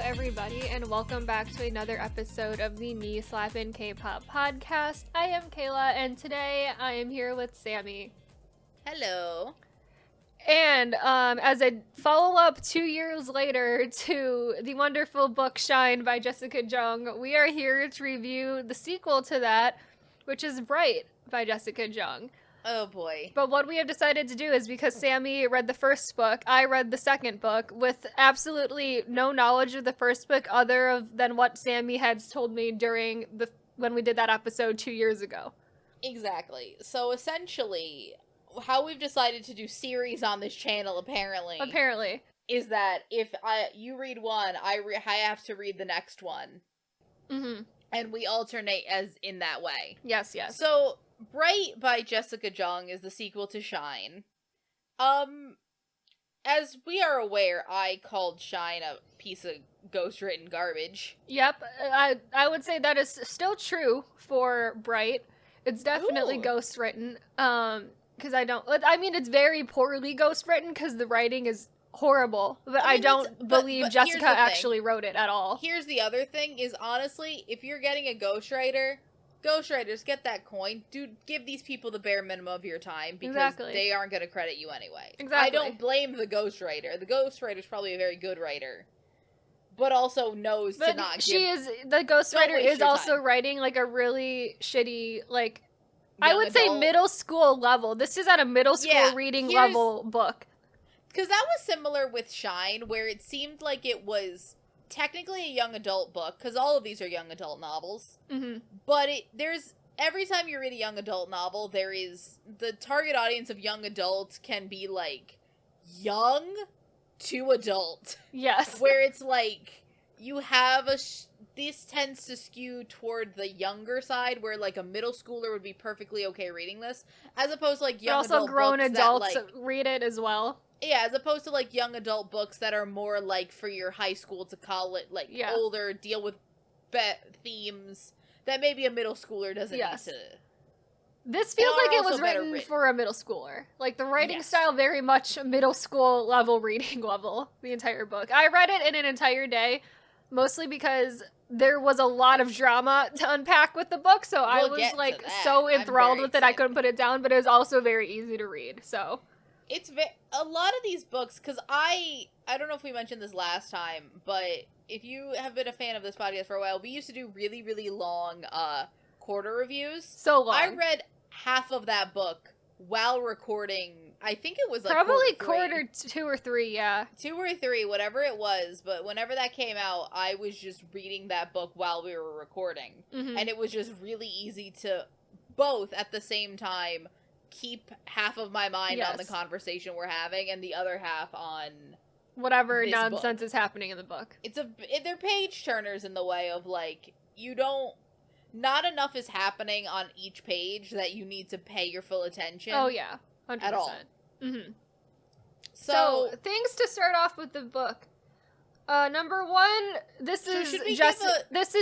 everybody, and welcome back to another episode of the Me Slappin Kpop podcast. I am Kayla, and today I am here with Sammi. Hello. And as a follow-up 2 years later to the wonderful book Shine by Jessica Jung, we are here to review the sequel to that, which is Bright by Jessica Jung. Oh boy. But what we have decided to do is, because Sammi read the first book, I read the second book with absolutely no knowledge of the first book other than what Sammi had told me during when we did that episode 2 years ago. Exactly. So essentially, how we've decided to do series on this channel apparently is that if you read one, I have to read the next one. Mm-hmm. And we alternate as in that way. Yes. So Bright by Jessica Jung is the sequel to Shine. As we are aware, I called Shine a piece of ghostwritten garbage. Yep, I would say that is still true for Bright. It's definitely ghostwritten. Because it's very poorly ghostwritten because the writing is horrible. But I don't believe Jessica actually wrote it at all. Here's the other thing is, honestly, if you're getting a ghostwriters, get that coin. Dude, give these people the bare minimum of your time because they aren't going to credit you anyway. Exactly. I don't blame the ghostwriter. The ghostwriter's probably a very good writer, but also knows to not give... The ghostwriter is also writing, like, a really shitty, like, I would say middle school level. This is at a middle school reading level book. Because that was similar with Shine, where it seemed like it was technically a young adult book, because all of these are young adult novels. Mm-hmm. But every time you read a young adult novel, the target audience of young adults can be, like, young to adult. Yes. Where it's like, you have this tends to skew toward the younger side, where, like, a middle schooler would be perfectly okay reading this, as opposed to, like, young adult books. Also grown adults read it as well. Yeah, as opposed to, like, young adult books that are more, like, for your high school to college, like, older, deal with themes that maybe a middle schooler doesn't need to. This feels like it was written for a middle schooler. Like, the writing style very much middle school level reading level, the entire book. I read it in an entire day, mostly because there was a lot of drama to unpack with the book, so I was, like, so enthralled with it I couldn't put it down, but it was also very easy to read, so... It's a lot of these books, because I don't know if we mentioned this last time, but if you have been a fan of this podcast for a while, we used to do really, really long quarter reviews. So long. I read half of that book while recording, I think it was like probably quarter 2 or 3, yeah. 2 or 3, whatever it was, but whenever that came out, I was just reading that book while we were recording. Mm-hmm. And it was just really easy to both at the same time keep half of my mind on the conversation we're having and the other half on whatever nonsense is happening in the book. They're page turners in the way of, like, not enough is happening on each page that you need to pay your full attention. Oh yeah, 100%. At all. Mm-hmm. So things to start off with the book. Number one, this is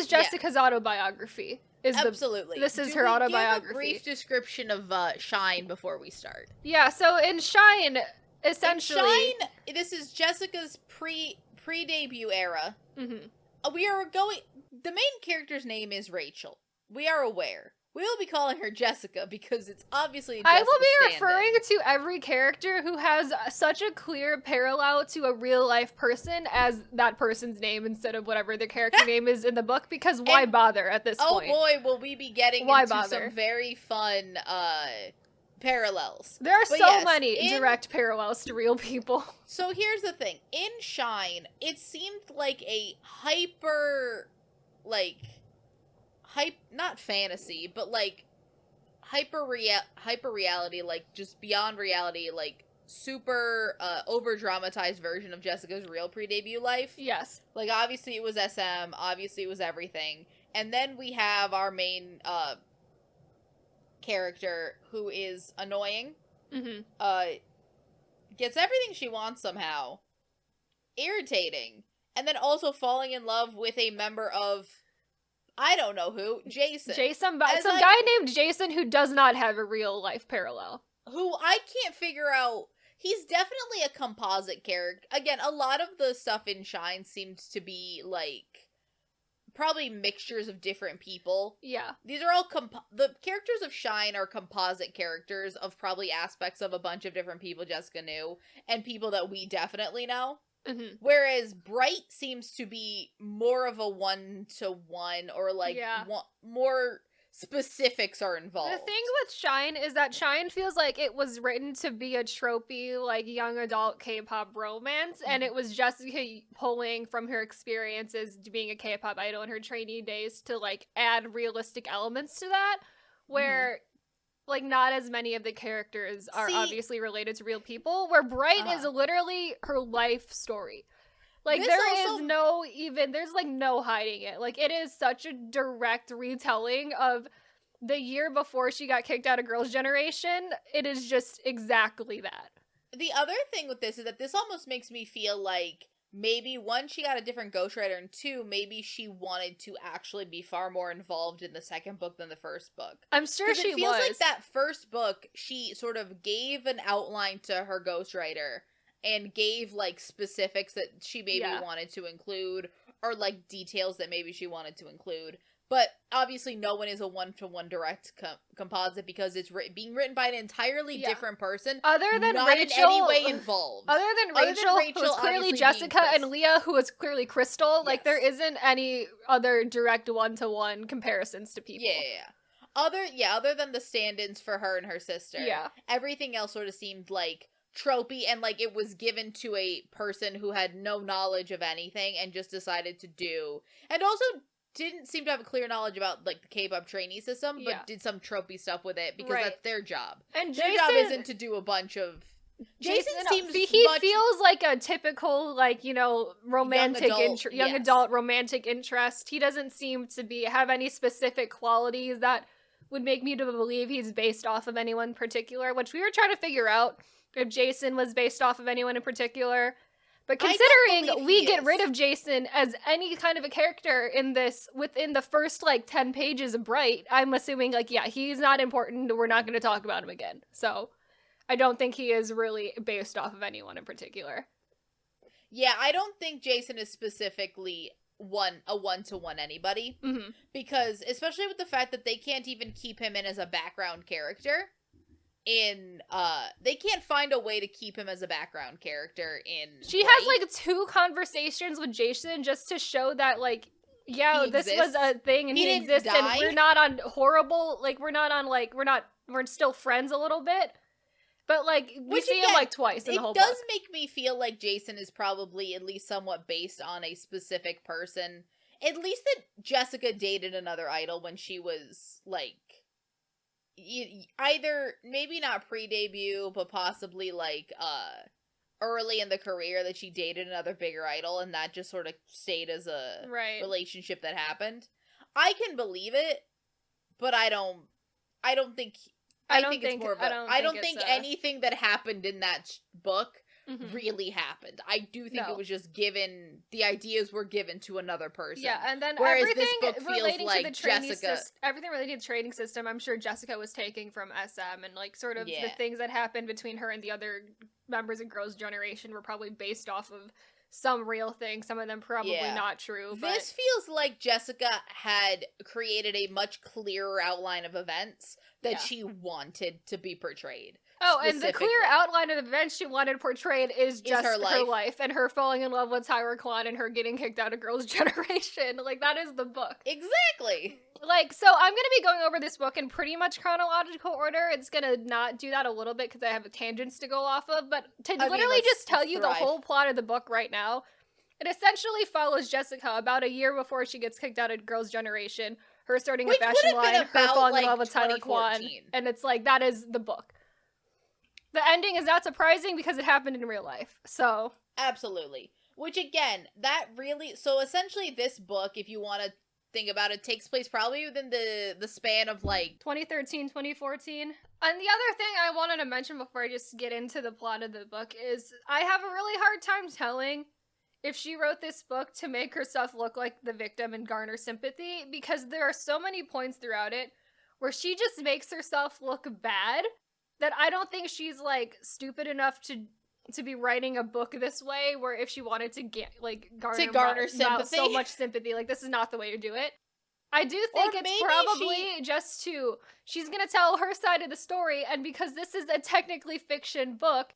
Jessica's autobiography. Absolutely. This is her autobiography. Give a brief description of Shine before we start. Yeah, so in Shine, essentially... This is Jessica's pre-debut era. Mm-hmm. The main character's name is Rachel. We are aware. We will be calling her Jessica because it's obviously Jessica's I will be referring to every character who has such a clear parallel to a real-life person as that person's name instead of whatever their character name is in the book, because why bother at this point? Oh boy, will we be getting into some very fun parallels. There are so many direct parallels to real people. So here's the thing. In Shine, it seemed like a hyper, like... not fantasy, but, like, hyper reality, like, just beyond reality, like, super over-dramatized version of Jessica's real pre-debut life. Yes. Like, obviously it was SM, obviously it was everything, and then we have our main character, who is annoying, gets everything she wants somehow, irritating, and then also falling in love with a member of... I don't know who. Jason. Some guy named Jason who does not have a real life parallel. Who I can't figure out. He's definitely a composite character. Again, a lot of the stuff in Shine seems to be, like, probably mixtures of different people. Yeah. These are all the characters of Shine are composite characters of probably aspects of a bunch of different people Jessica knew and people that we definitely know. Mm-hmm. Whereas Bright seems to be more of a one-to-one, or like more specifics are involved. The thing with Shine is that Shine feels like it was written to be a tropey, like, young adult K-pop romance, and it was Jessica pulling from her experiences being a K-pop idol in her trainee days to, like, add realistic elements to that, where, like, not as many of the characters are obviously related to real people, where Bright is literally her life story. Like, there's like, no hiding it. Like, it is such a direct retelling of the year before she got kicked out of Girls' Generation. It is just exactly that. The other thing with this is that this almost makes me feel like maybe, one, she got a different ghostwriter, and two, maybe she wanted to actually be far more involved in the second book than the first book. I'm sure she was. It feels like that first book, she sort of gave an outline to her ghostwriter, and gave, like, specifics that she maybe wanted to include, or, like, details that maybe she wanted to include. But obviously no one is a one-to-one direct composite, because it's being written by an entirely different person. Other than not Rachel, in any way involved. Other than Rachel who was clearly Jessica, and Leah, who was clearly Crystal. Yes. Like, there isn't any other direct one-to-one comparisons to people. Yeah. Other than the stand-ins for her and her sister. Yeah. Everything else sort of seemed, like, tropey, and like it was given to a person who had no knowledge of anything and just decided to do, and also didn't seem to have a clear knowledge about, like, the K-pop trainee system, but did some tropey stuff with it because that's their job. And their job isn't to do a bunch of. Jason seems he feels like a typical, like, you know, romantic young adult romantic interest. He doesn't seem to have any specific qualities that would make me to believe he's based off of anyone in particular, which we were trying to figure out if Jason was based off of anyone in particular. But considering we get rid of Jason as any kind of a character in this within the first, like, 10 pages of Bright, I'm assuming, like, he's not important. We're not going to talk about him again. So I don't think he is really based off of anyone in particular. Yeah, I don't think Jason is specifically a one-to-one anybody. Mm-hmm. Because, especially with the fact that they can't even keep him in as a background character. They can't find a way to keep him as a background character in She has, like, 2 conversations with Jason just to show that, like, this was a thing and he exists, and we're not on horrible, like, we're still friends a little bit. But, like, we see him, like, twice in the whole book. It does make me feel like Jason is probably at least somewhat based on a specific person. At least that Jessica dated another idol when she was, like, either maybe not pre-debut, but possibly, like, early in the career, that she dated another bigger idol, and that just sort of stayed as a relationship that happened. I can believe it, but I don't think anything that happened in that book really happened. I do think it was just given, the ideas were given to another person. Yeah, and then whereas everything this book feels relating like to the training Jessica, everything relating to the training system, I'm sure Jessica was taking from SM, and, like, sort of the things that happened between her and the other members of Girls' Generation were probably based off of some real thing, some of them probably not true. But this feels like Jessica had created a much clearer outline of events that she wanted to be portrayed. Oh, and the clear outline of the events she wanted portrayed is just her life, and her falling in love with Tyra Kwan and her getting kicked out of Girls' Generation. Like, that is the book. Exactly. Like, so I'm going to be going over this book in pretty much chronological order. It's going to not do that a little bit because I have tangents to go off of, but to just tell you the whole plot of the book right now, it essentially follows Jessica about a year before she gets kicked out of Girls' Generation, her starting a fashion line, her falling in love with Tyra Kwan, and it's like, that is the book. The ending is not surprising because it happened in real life, so. Absolutely. Which, again, so essentially this book, if you want to think about it, takes place probably within the span of, like, 2013, 2014. And the other thing I wanted to mention before I just get into the plot of the book is I have a really hard time telling if she wrote this book to make herself look like the victim and garner sympathy, because there are so many points throughout it where she just makes herself look bad that I don't think she's, like, stupid enough to be writing a book this way, where if she wanted to get, like, garner sympathy. so much sympathy, like, this is not the way to do it. I do think it's probably just she's gonna tell her side of the story, and because this is a technically fiction book,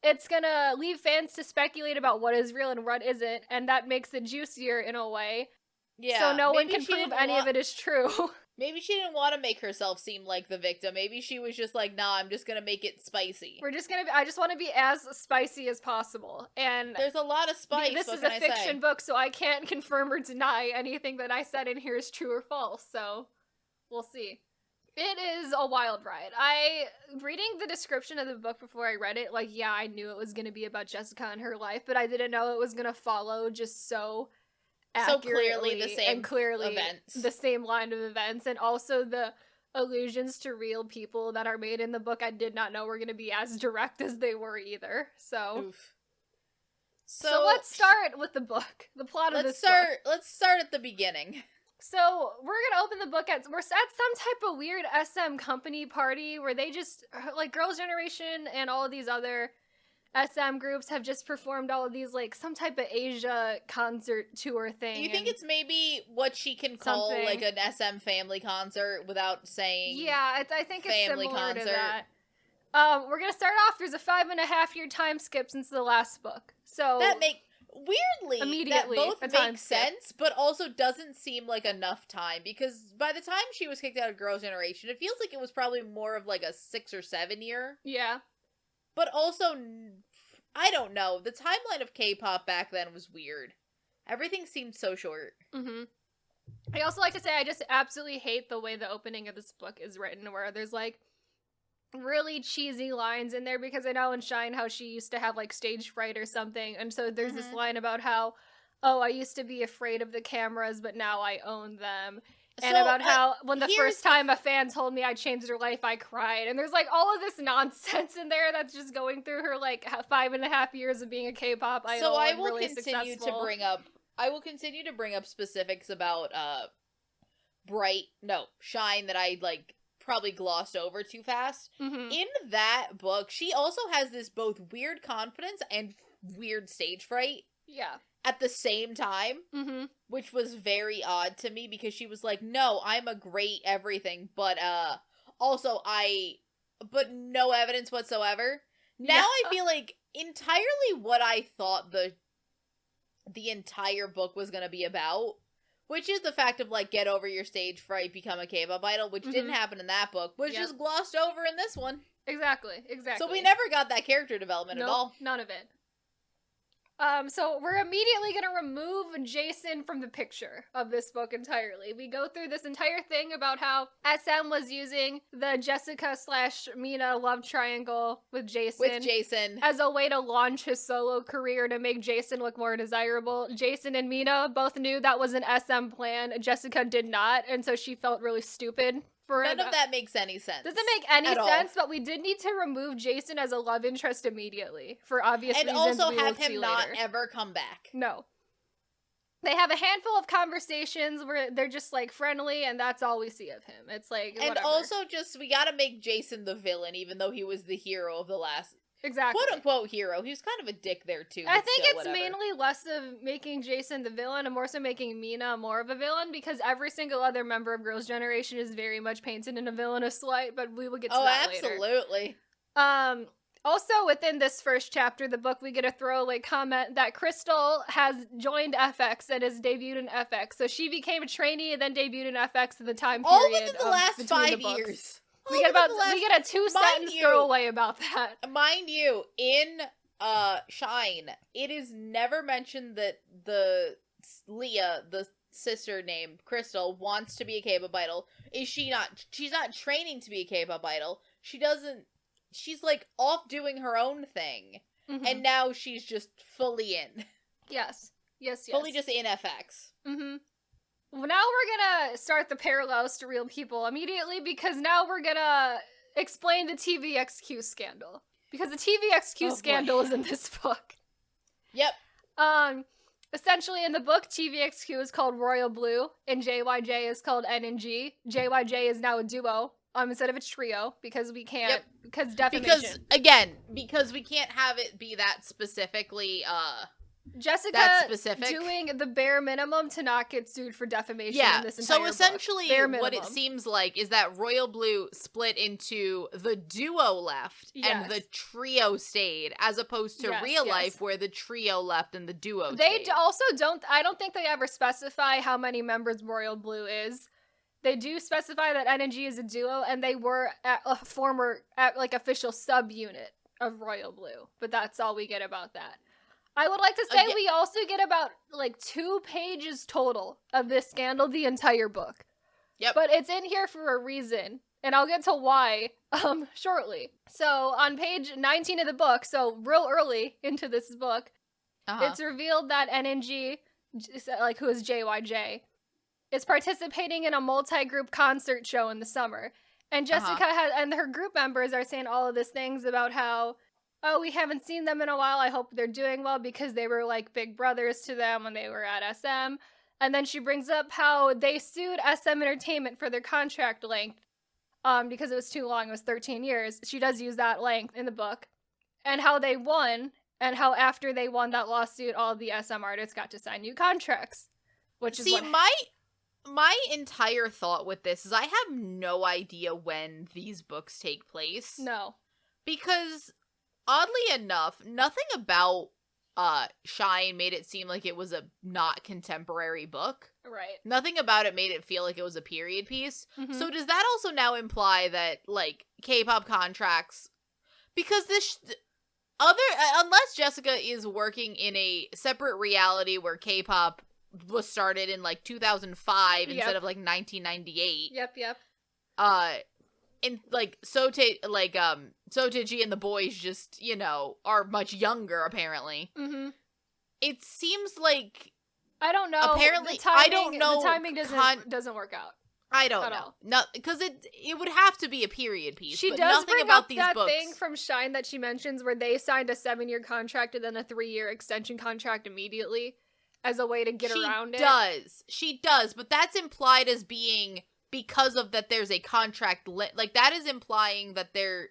it's gonna leave fans to speculate about what is real and what isn't, and that makes it juicier in a way. Yeah. So no one can prove any of it is true. Maybe she didn't want to make herself seem like the victim. Maybe she was just like, nah, I'm just gonna make it spicy. I just want to be as spicy as possible. And there's a lot of spice. This is a fiction book, so I can't confirm or deny anything that I said in here is true or false. So we'll see. It is a wild ride. Reading the description of the book before I read it, like, yeah, I knew it was going to be about Jessica and her life, but I didn't know it was going to follow just so clearly the same events. The same line of events, and also the allusions to real people that are made in the book I did not know were going to be as direct as they were either. So Oof. So let's start with the book. The plot of this book. Let's start at the beginning. So we're gonna open the book we're at some type of weird SM company party where they just, like, Girls' Generation and all of these other SM groups have just performed all of these, like, some type of Asia concert tour thing. Do you think it's maybe what she can call like an SM family concert without saying? Yeah, I think it's family similar concert. to that. We're gonna start off. There's a 5.5-year time skip since the last book, so that weirdly immediately that both makes sense, but also doesn't seem like enough time, because by the time she was kicked out of Girls' Generation, it feels like it was probably more of like a 6 or 7 year. Yeah. But also, I don't know. The timeline of K-pop back then was weird. Everything seemed so short. Mm-hmm. I also like to say I just absolutely hate the way the opening of this book is written, where there's, like, really cheesy lines in there, because I know in Shine how she used to have, like, stage fright or something, and so there's this line about how, oh, I used to be afraid of the cameras, but now I own them. And about how when the first time a fan told me I changed her life, I cried. And there's, like, all of this nonsense in there that's just going through her, like, 5.5 years of being a K-pop idol. So I will really continue to bring up specifics about Shine that I, like, probably glossed over too fast. Mm-hmm. In that book, she also has this both weird confidence and weird stage fright. Yeah. At the same time, which was very odd to me, because she was like, no, I'm a great everything, but no evidence whatsoever. Now I feel like entirely what I thought the entire book was going to be about, which is the fact of, like, get over your stage fright, become a K-pop idol, which didn't happen in that book, was just glossed over in this one. Exactly. So we never got that character development at all. None of it. So we're immediately going to remove Jason from the picture of this book entirely. We go through this entire thing about how SM was using the Jessica/Mina love triangle with Jason as a way to launch his solo career to make Jason look more desirable. Jason and Mina both knew that was an SM plan. Jessica did not, and so she felt really stupid. None of that makes any sense. Doesn't make any sense, but we did need to remove Jason as a love interest immediately, for obvious reasons. And also have him not ever come back. No. They have a handful of conversations where they're just, like, friendly, and that's all we see of him. It's like, whatever. And also just, we gotta make Jason the villain, even though he was the hero of the last... Exactly. quote-unquote hero. He was kind of a dick there, too. I think it's mainly less of making Jason the villain and more so making Mina more of a villain, because every single other member of Girls' Generation is very much painted in a villainous light, but we will get to that later. Oh, absolutely. Also, within this first chapter of the book, we get a throwaway comment that Crystal has joined FX and has debuted in FX. So she became a trainee and then debuted in FX in the time period. All within the last 5 years. We get a 2-sentence throwaway about that. Mind you, in Shine, it is never mentioned that Leah, the sister named Crystal, wants to be a K-pop idol. She's not training to be a K-pop idol. She's, like, off doing her own thing. Mm-hmm. And now she's just fully in. Yes. Fully just in FX. Mm-hmm. Well, now we're gonna start the parallels to real people immediately, because now we're gonna explain the TVXQ scandal. Because the TVXQ scandal is in this book. Yep. Essentially in the book, TVXQ is called Royal Blue, and JYJ is called N and G. JYJ is now a duo, instead of a trio, because we can't, because defamation. Because we can't have it be that specifically, Jessica that specific. Doing the bare minimum to not get sued for defamation in this entire so essentially book. What it seems like is that Royal Blue split into the duo left and the trio stayed, as opposed to real life where the trio left and the duo stayed. Also I don't think they ever specify how many members Royal Blue is. They do specify that NG is a duo, and they were at a former, official subunit of Royal Blue, but that's all we get about that. I would like to say we also get about, 2 pages total of this scandal the entire book. Yep. But it's in here for a reason, and I'll get to why, shortly. So, on page 19 of the book, so real early into this book, it's revealed that NNG, who is JYJ, is participating in a multi-group concert show in the summer. And Jessica and her group members are saying all of these things about how, we haven't seen them in a while. I hope they're doing well, because they were like big brothers to them when they were at SM. And then she brings up how they sued SM Entertainment for their contract length because it was too long. It was 13 years. She does use that length in the book. And how they won, and how after they won that lawsuit, all of the SM artists got to sign new contracts. Which is my entire thought with this is I have no idea when these books take place. No. Because oddly enough, nothing about Shine made it seem like it was a not contemporary book. Right. Nothing about it made it feel like it was a period piece. Mm-hmm. So does that also now imply that, K-pop contracts... Because unless Jessica is working in a separate reality where K-pop was started in, 2005 instead of, 1998. Yep. And Sotaji and the boys just, are much younger, apparently. Mm-hmm. It seems like... I don't know. Apparently, I don't know. The timing doesn't work out. I don't know. No, because it would have to be a period piece. She but does nothing bring about up these that books. thing from Shine that she mentions where they signed a 7-year contract and then a 3-year extension contract immediately as a way to get around it. She does, but that's implied as being... because of that there's a contract that is implying that there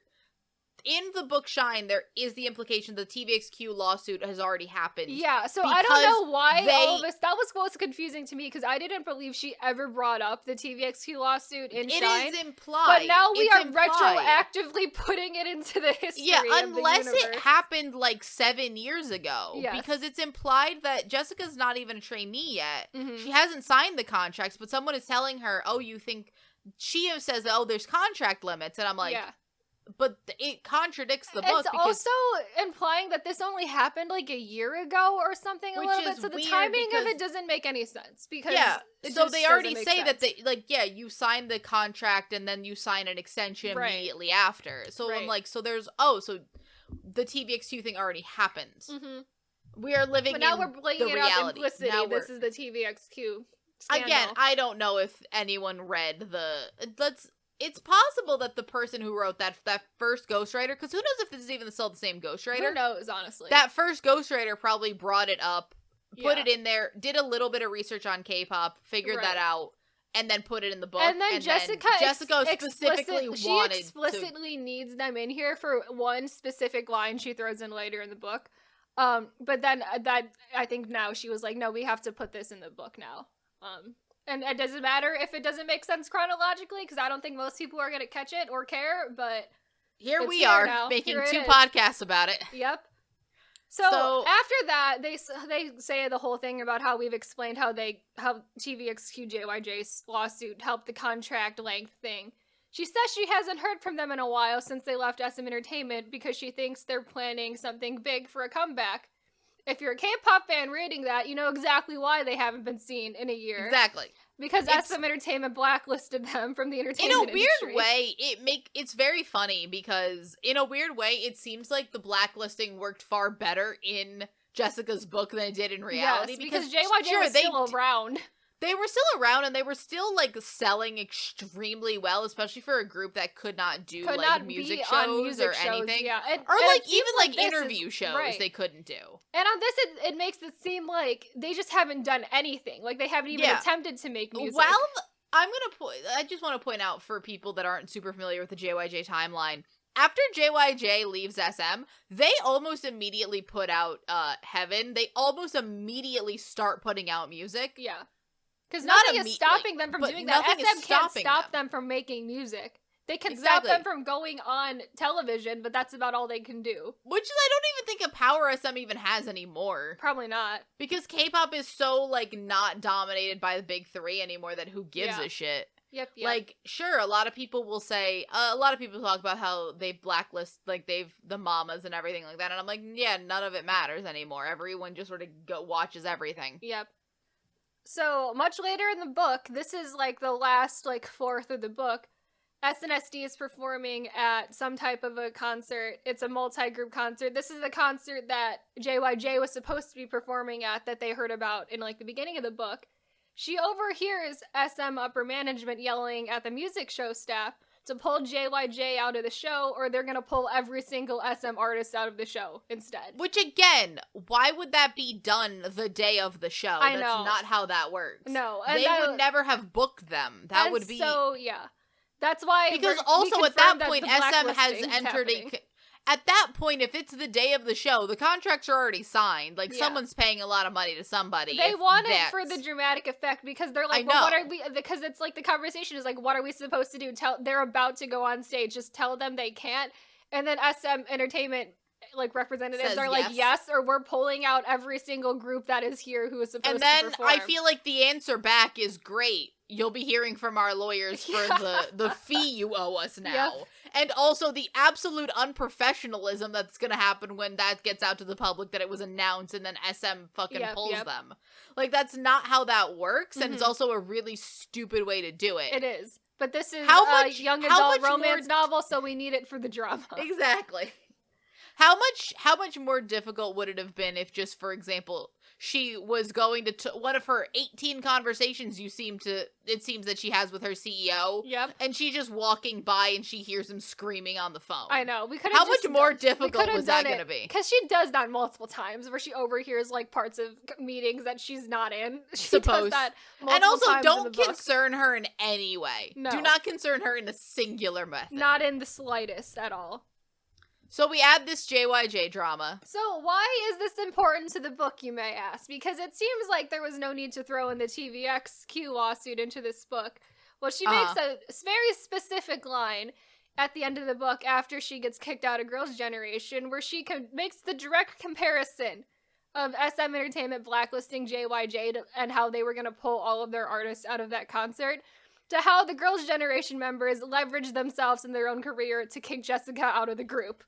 in the book Shine there is the implication the TVXQ lawsuit has already happened. Yeah, so I don't know why all of this, that was what's confusing to me, because I didn't believe she ever brought up the TVXQ lawsuit in Shine. It is implied. But now we are retroactively putting it into the history of unless the universe. It happened 7 years ago. Yes. Because it's implied that Jessica's not even a trainee yet. Mm-hmm. She hasn't signed the contracts, but someone is telling her, you think... She says, there's contract limits, and I'm like... Yeah. But it contradicts the book. It's also implying that this only happened a year ago or something, a little bit. So the timing of it doesn't make any sense, because so they already say that they you sign the contract and then you sign an extension immediately after. So I'm like, so there's so the TVXQ thing already happened. Mm-hmm. We are living. But now we're bringing it up implicitly. This is the TVXQ scandal. Again, I don't know if anyone read It's possible that the person who wrote that first ghostwriter, because who knows if this is even still the same ghostwriter? Who knows, honestly. That first ghostwriter probably brought it up, put it in there, did a little bit of research on K-pop, figured that out, and then put it in the book. And then Jessica specifically explicitly needs them in here for one specific line she throws in later in the book. But then I think now she was like, no, we have to put this in the book now. And it doesn't matter if it doesn't make sense chronologically, because I don't think most people are going to catch it or care, but here we are making 2 podcasts about it. Yep. So after that, they say the whole thing about how we've explained how TVXQ JYJ's lawsuit helped the contract length thing. She says she hasn't heard from them in a while since they left SM Entertainment because she thinks they're planning something big for a comeback. If you're a K-pop fan reading that, you know exactly why they haven't been seen in a year. Exactly. Because SM Entertainment blacklisted them from the entertainment industry. In a weird way, it's very funny, because in a weird way, it seems like the blacklisting worked far better in Jessica's book than it did in reality. Yes, because JYJ was still around. They were still around, and they were still, selling extremely well, especially for a group that could not do, music shows or anything. Yeah. Or, even interview shows they couldn't do. And on this, it makes it seem like they just haven't done anything. They haven't even attempted to make music. I just want to point out for people that aren't super familiar with the JYJ timeline, after JYJ leaves SM, they almost immediately put out Heaven. They almost immediately start putting out music. Yeah. Because nothing is stopping them from doing that. SM can't stop them from making music. They can stop them from going on television, but that's about all they can do. Which I don't even think a power SM even has anymore. Probably not. Because K-pop is so, like, not dominated by the big three anymore that who gives a shit. Yep. Like, sure, a lot of people will say, a lot of people talk about how they blacklist, like, the mamas and everything like that, and I'm like, yeah, none of it matters anymore. Everyone just sort of watches everything. Yep. So, much later in the book, this is, like, the last, like, fourth of the book, SNSD is performing at some type of a concert. It's a multi-group concert. This is the concert that JYJ was supposed to be performing at that they heard about in, like, the beginning of the book. She overhears SM upper management yelling at the music show staff to pull JYJ out of the show, or they're gonna pull every single SM artist out of the show instead. Which, again, why would that be done the day of the show? I know. That's not how that works. No. And they would never have booked them. That would be... So, yeah. That's why... Because also at that point, SM has entered happening. At that point, if it's the day of the show, the contracts are already signed. Like, someone's paying a lot of money to somebody. They want it for the dramatic effect because they're like, well, what are we... Because it's like the conversation is like, what are we supposed to do? They're about to go on stage. Just tell them they can't. And then SM Entertainment, like, representatives are like, yes, or we're pulling out every single group that is here who is supposed to perform. And then I feel like the answer back is great. You'll be hearing from our lawyers for the fee you owe us now. Yep. And also the absolute unprofessionalism that's gonna happen when that gets out to the public that it was announced and then SM fucking pulls them. Like, that's not how that works, and it's also a really stupid way to do it. It is. But this is a young adult romance novel, so we need it for the drama. Exactly. How much more difficult would it have been if just, for example, she was going to one of her 18 conversations it seems that she has with her CEO. Yep. And she's just walking by and she hears him screaming on the phone. I know. How much more difficult was that going to be? Because she does that multiple times where she overhears, like, parts of meetings that she's not in. She does that multiple and also, times don't concern her in any way. No. Do not concern her in a singular method. Not in the slightest at all. So we add this JYJ drama. So why is this important to the book, you may ask? Because it seems like there was no need to throw in the TVXQ lawsuit into this book. Well, she makes a very specific line at the end of the book after she gets kicked out of Girls' Generation where she makes the direct comparison of SM Entertainment blacklisting JYJ and how they were going to pull all of their artists out of that concert to how the Girls' Generation members leveraged themselves in their own career to kick Jessica out of the group.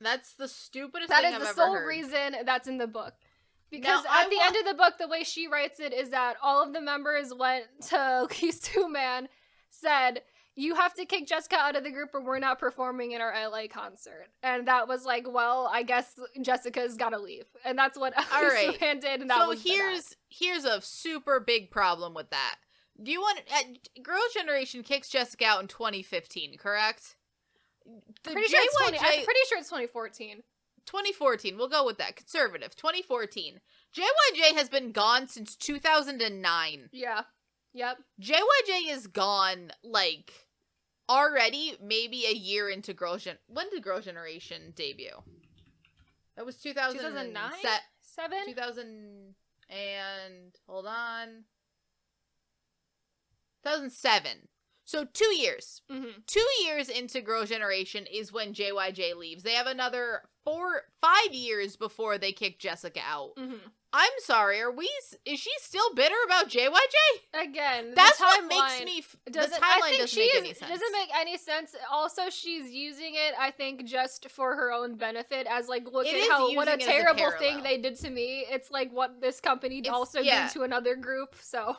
That's the stupidest thing I've ever heard. That is the sole reason that's in the book. Because at the end of the book, the way she writes it is that all of the members went to Lee Soo-man, said, you have to kick Jessica out of the group or we're not performing in our LA concert. And that was like, well, I guess Jessica's gotta leave. And that's what Lee Soo-man did, and that was here's a super big problem with that. Do you want... Girls' Generation kicks Jessica out in 2015, correct? I'm pretty sure it's 2014. 2014, we'll go with that. Conservative. 2014. JYJ has been gone since 2009. Yeah. Yep. JYJ is gone, like, already maybe a year into Girls' Generation. When did Girls' Generation debut? That was 2009? 7? 2000 and... Hold on. 2007. So 2 years. Mm-hmm. 2 years into Girls' Generation is when JYJ leaves. They have another 5 years before they kick Jessica out. Mm-hmm. I'm sorry, is she still bitter about JYJ? Again, that's what makes me... The timeline doesn't make any sense. It doesn't make any sense. Also, she's using it, I think, just for her own benefit as, like, look at what a terrible thing they did to me. It's like what this company also did to another group, so...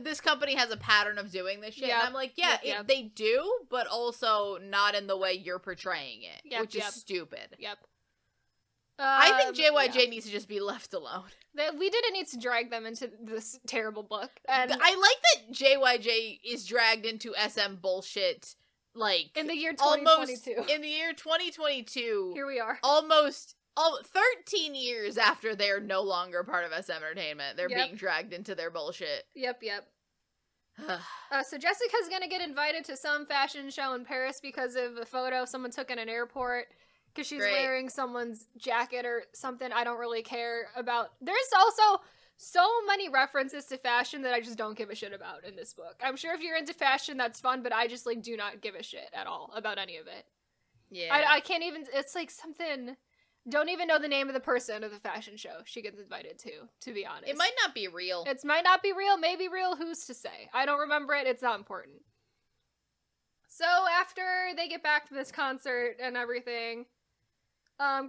This company has a pattern of doing this shit, and I'm like, they do, but also not in the way you're portraying it, which is stupid. Yep. I think JYJ needs to just be left alone. We didn't need to drag them into this terrible book. And I like that JYJ is dragged into SM bullshit, like... in the year 2022. In the year 2022. Here we are. Almost 13 years after they're no longer part of SM Entertainment. They're being dragged into their bullshit. Yep. So Jessica's gonna get invited to some fashion show in Paris because of a photo someone took in an airport. Because she's wearing someone's jacket or something I don't really care about. There's also so many references to fashion that I just don't give a shit about in this book. I'm sure if you're into fashion, that's fun, but I just, like, do not give a shit at all about any of it. Yeah. I can't even, it's like something, don't even know the name of the person of the fashion show she gets invited to be honest. It might not be real. It might not be real, maybe real, who's to say? I don't remember it, it's not important. So after they get back to this concert and everything,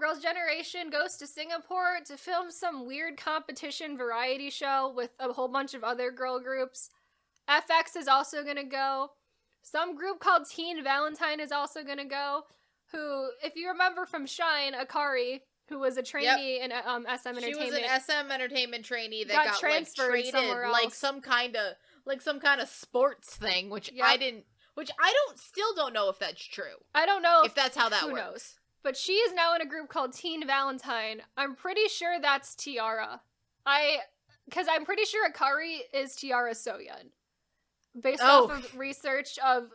Girls' Generation goes to Singapore to film some weird competition variety show with a whole bunch of other girl groups. FX is also gonna go. Some group called Teen Valentine is also gonna go. Who, if you remember from Shine, Akari, who was a trainee in SM Entertainment. She was an SM Entertainment trainee that got transferred like, somewhere else. like some kind of sports thing, which I still don't know if that's true. I don't know if that's how that who works. Knows. But she is now in a group called Teen Valentine. I'm pretty sure that's Tiara. Because I'm pretty sure Akari is Tiara Soyeon. Based off of research of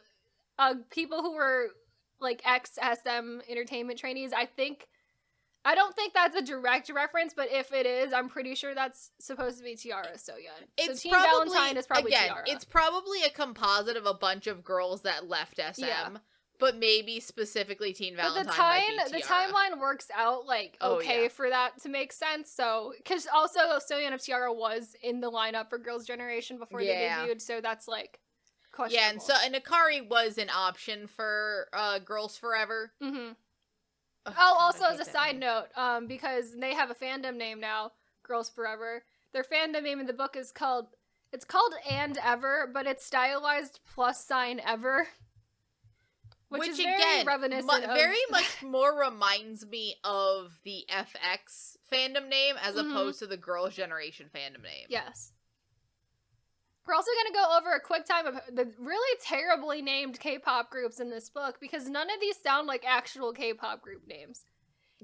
people who were, like, ex-SM Entertainment trainees. I don't think that's a direct reference, but if it is, I'm pretty sure that's supposed to be Tiara Soyeon. It's so Teen Valentine is probably again, Tiara. It's probably a composite of a bunch of girls that left SM. But maybe specifically Teen Valentine might be the timeline works out, like, for that to make sense, so... Because also, Soyeon of Tiara was in the lineup for Girls' Generation before they debuted, so that's, like, questionable. Yeah, and Akari was an option for Girls Forever. Mm-hmm. Also, as a side note, because they have a fandom name now, Girls Forever, their fandom name in the book is called... It's called And Ever, but it's stylized + Ever. Which is very again, reminiscent very much more reminds me of the FX fandom name as opposed to the Girls' Generation fandom name. Yes. We're also going to go over a quick time of the really terribly named K-pop groups in this book, because none of these sound like actual K-pop group names.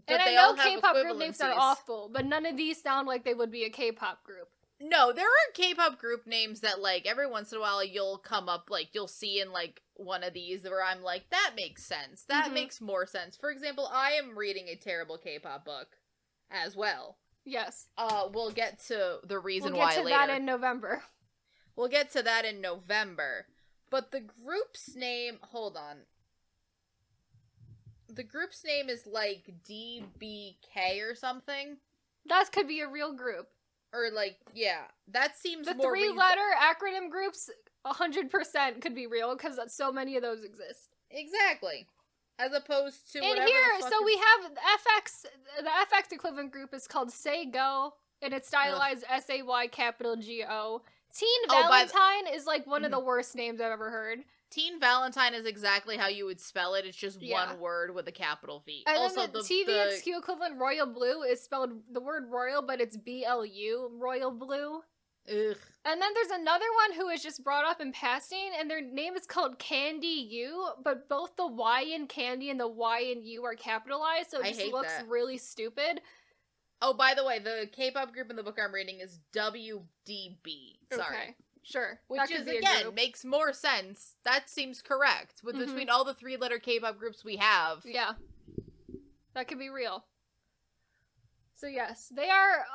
But and I know K-pop group names are awful, but none of these sound like they would be a K-pop group. No, there are K-pop group names that, like, every once in a while you'll come up, like, you'll see in, like, one of these where I'm like, that makes sense. That makes more sense. For example, I am reading a terrible K-pop book as well. Yes. We'll get to the reason why later. We'll get to that in November. We'll get to that in November. But the group's name, hold on. The group's name is, like, DBK or something. That could be a real group. Or, like, yeah, that seems the more... The three-letter acronym groups, 100% could be real, because so many of those exist. Exactly. As opposed to whatever so we have the FX equivalent group is called Say Go, and it's stylized SAYGO. Teen Valentine is, like, one of the worst names I've ever heard. Teen Valentine is exactly how you would spell it. It's just one word with a capital V. And also, then the TVXQ equivalent, Royal Blue, is spelled the word royal, but it's BLU, Royal Blue. Ugh. And then there's another one who is just brought up in passing, and their name is called Candy U, but both the Y in Candy and the Y in U are capitalized, so it just looks really stupid. Oh, by the way, the K-pop group in the book I'm reading is WDB. Sorry. Okay. Sure. Which is, again, makes more sense. That seems correct. Between all the three-letter K-pop groups we have. Yeah. That could be real. So, yes. They are,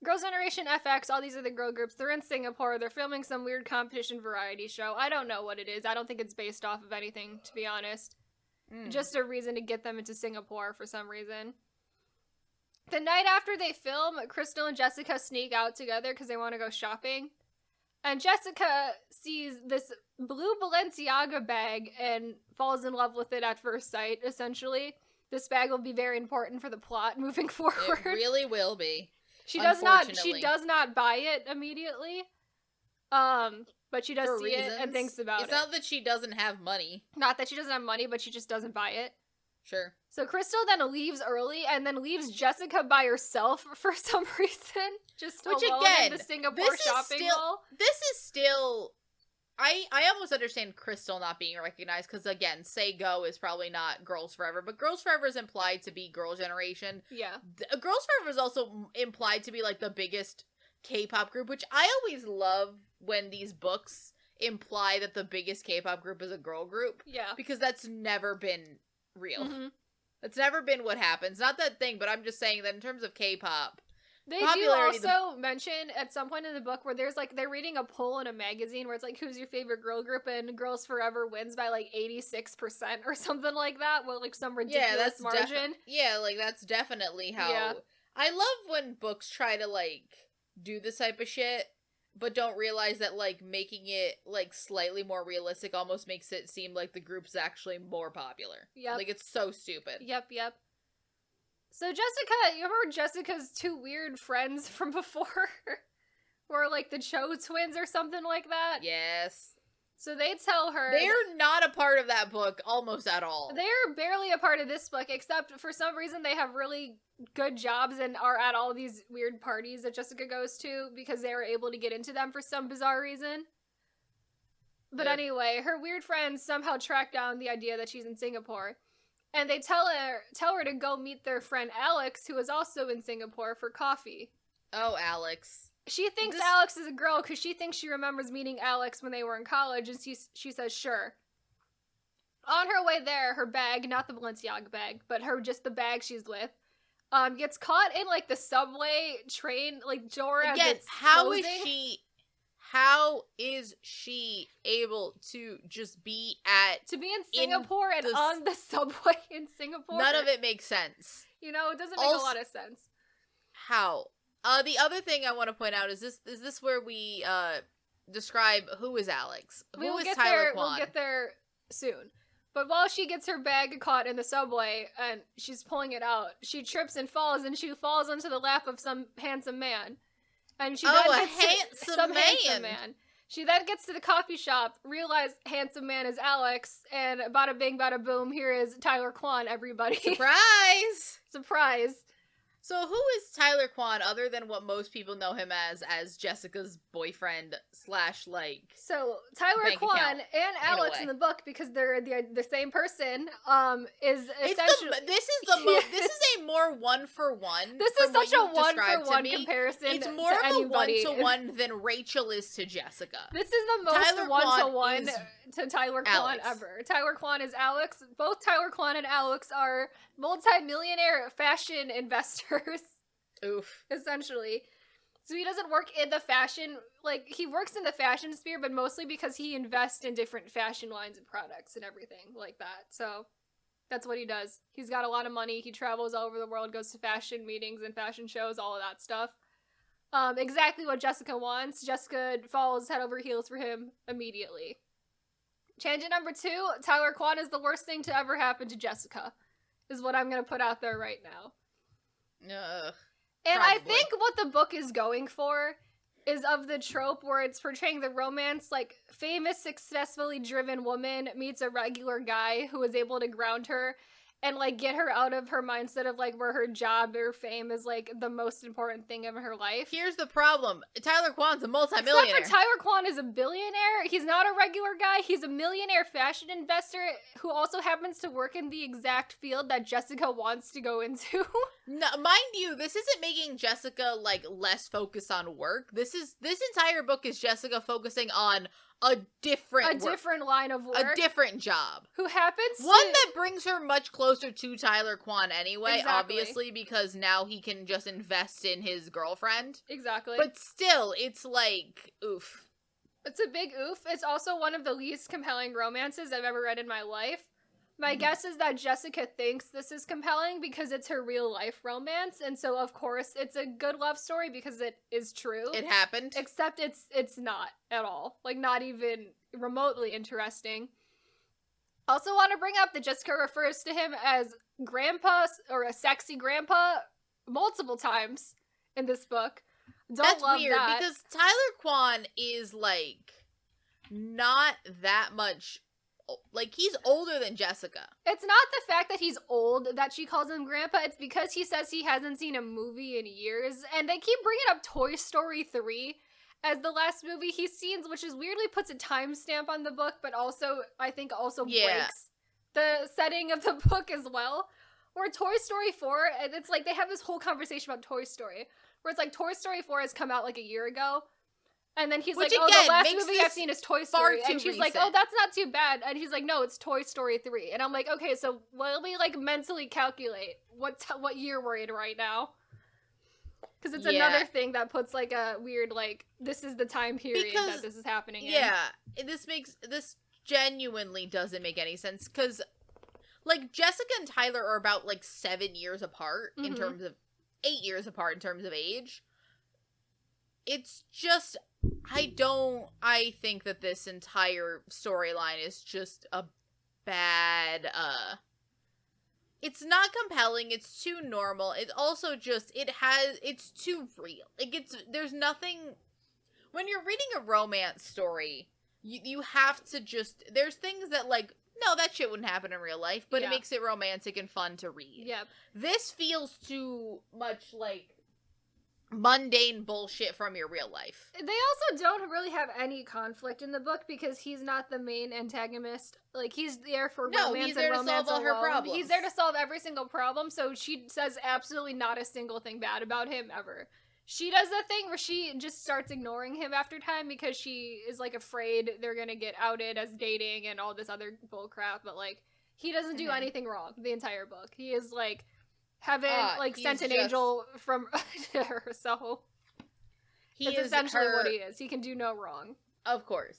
Girls' Generation, FX, all these other girl groups. They're in Singapore. They're filming some weird competition variety show. I don't know what it is. I don't think it's based off of anything, to be honest. Just a reason to get them into Singapore for some reason. The night after they film, Crystal and Jessica sneak out together because they want to go shopping. And Jessica sees this blue Balenciaga bag and falls in love with it at first sight, essentially. This bag will be very important for the plot moving forward. It really will be. She does not buy it immediately. But she does see it and thinks about it. It's not that she doesn't have money. Not that she doesn't have money, but she just doesn't buy it. Sure. So Crystal then leaves early and then leaves Jessica by herself for some reason. Just alone in the Singapore shopping mall. This is still... I almost understand Crystal not being recognized, because again, Say Go is probably not Girls Forever, but Girls Forever is implied to be Girls' Generation. Yeah. Girls Forever is also implied to be, like, the biggest K-pop group, which I always love when these books imply that the biggest K-pop group is a girl group. Yeah. Because that's never been real. Mm-hmm. That's never been what happens. Not that thing, but I'm just saying that in terms of K-pop, they do also mention at some point in the book where there's like, they're reading a poll in a magazine where it's like, who's your favorite girl group? And Girls Forever wins by like 86% or something like that. With like some ridiculous margin. Like that's definitely how. Yeah. I love when books try to like do this type of shit, but don't realize that like making it like slightly more realistic almost makes it seem like the group's actually more popular. Yep. Like it's so stupid. Yep. So Jessica, you remember Jessica's two weird friends from before? Or like the Cho twins or something like that? Yes. So they tell her... They're not a part of that book almost at all. They're barely a part of this book, except for some reason they have really good jobs and are at all these weird parties that Jessica goes to because they were able to get into them for some bizarre reason. But anyway, her weird friends somehow track down the idea that she's in Singapore. And they tell her to go meet their friend Alex, who is also in Singapore, for coffee. Oh, Alex. She thinks Alex is a girl because she thinks she remembers meeting Alex when they were in college, and she says sure. On her way there, her bag, not the Balenciaga bag, but just the bag she's with, gets caught in like the subway train, like door as it's closing. How is she able to just be in Singapore and on the subway in Singapore? None of it makes sense. You know, it doesn't make a lot of sense. How? The other thing I want to point out is this where we describe who is Alex? Who is Tyler Kwan? We'll get there soon. But while she gets her bag caught in the subway and she's pulling it out, she trips and she falls into the lap of some handsome man. And she handsome man. She then gets to the coffee shop, realizes handsome man is Alex, and bada bing, bada boom, here is Tyler Kwan, everybody. Surprise! Surprise. So who is Tyler Kwan other than what most people know him as Jessica's boyfriend / like... So Tyler Kwan and Alex in the book, because they're the same person, is essentially... This is a more one-for-one. This is such a one-for-one comparison. It's more of a one-to-one than Rachel is to Jessica. This is the most one-to-one to Tyler Kwan ever. Tyler Kwan is Alex. Both Tyler Kwan and Alex are multi-millionaire fashion investors. Oof. Essentially. So he doesn't work in the fashion, like, he works in the fashion sphere, but mostly because he invests in different fashion lines and products and everything like that. So that's what he does. He's got a lot of money. He travels all over the world, goes to fashion meetings and fashion shows, all of that stuff. Exactly what Jessica wants. Jessica falls head over heels for him immediately. Tangent number 2, Tyler Kwan is the worst thing to ever happen to Jessica, is what I'm going to put out there right now. And probably. I think what the book is going for is of the trope where it's portraying the romance, like, famous, successfully driven woman meets a regular guy who is able to ground her and, like, get her out of her mindset of, like, where her job or fame is, like, the most important thing of her life. Here's the problem. Tyler Kwan's a multimillionaire. Except for Tyler Kwan is a billionaire. He's not a regular guy. He's a millionaire fashion investor who also happens to work in the exact field that Jessica wants to go into. No, mind you, this isn't making Jessica, like, less focused on work. This entire book is Jessica focusing on a different line of work. A different job. Who happens one that brings her much closer to Tyler Kwan anyway, obviously, because now he can just invest in his girlfriend. Exactly. But still, it's like, oof. It's a big oof. It's also one of the least compelling romances I've ever read in my life. My guess is that Jessica thinks this is compelling because it's her real life romance, and so of course it's a good love story because it is true. It happened. Except it's not at all. Like, not even remotely interesting. Also want to bring up that Jessica refers to him as grandpa or a sexy grandpa multiple times in this book. That's weird because Tyler Kwan is like not that much. Like, he's older than Jessica. It's not the fact that he's old that she calls him grandpa. It's because he says he hasn't seen a movie in years. And they keep bringing up Toy Story 3 as the last movie he's seen, which is weirdly puts a timestamp on the book, but also, I think, breaks the setting of the book as well. Or Toy Story 4, it's like they have this whole conversation about Toy Story, where it's like Toy Story 4 has come out like a year ago. And then he's Which, like, again, the last makes movie I've seen is Toy Story. And she's like, oh, that's not too bad. And he's like, no, it's Toy Story 3. And I'm like, okay, so let me like mentally calculate what year we're in right now. Because it's another thing that puts like a weird, like, this is the time period that this is happening in. Yeah, this genuinely doesn't make any sense. Because, like, Jessica and Tyler are about like 7 years apart in terms of 8 years apart in terms of age. It's just, I think that this entire storyline is just a bad, it's not compelling, it's too normal, it's also just, it's too real. There's nothing, when you're reading a romance story, you have to just, there's things that like, no, that shit wouldn't happen in real life, but it makes it romantic and fun to read. Yep. This feels too much like mundane bullshit from your real life. They also don't really have any conflict in the book because he's not the main antagonist. Like, he's there for romance and romance alone. Her problems. He's there to solve every single problem, so she says absolutely not a single thing bad about him ever. She does the thing where she just starts ignoring him after time because she is, like, afraid they're gonna get outed as dating and all this other bullcrap, but, like, he doesn't do anything wrong the entire book. He is, like, heaven, like, sent an angel from her, so that's essentially what he is. He can do no wrong. Of course.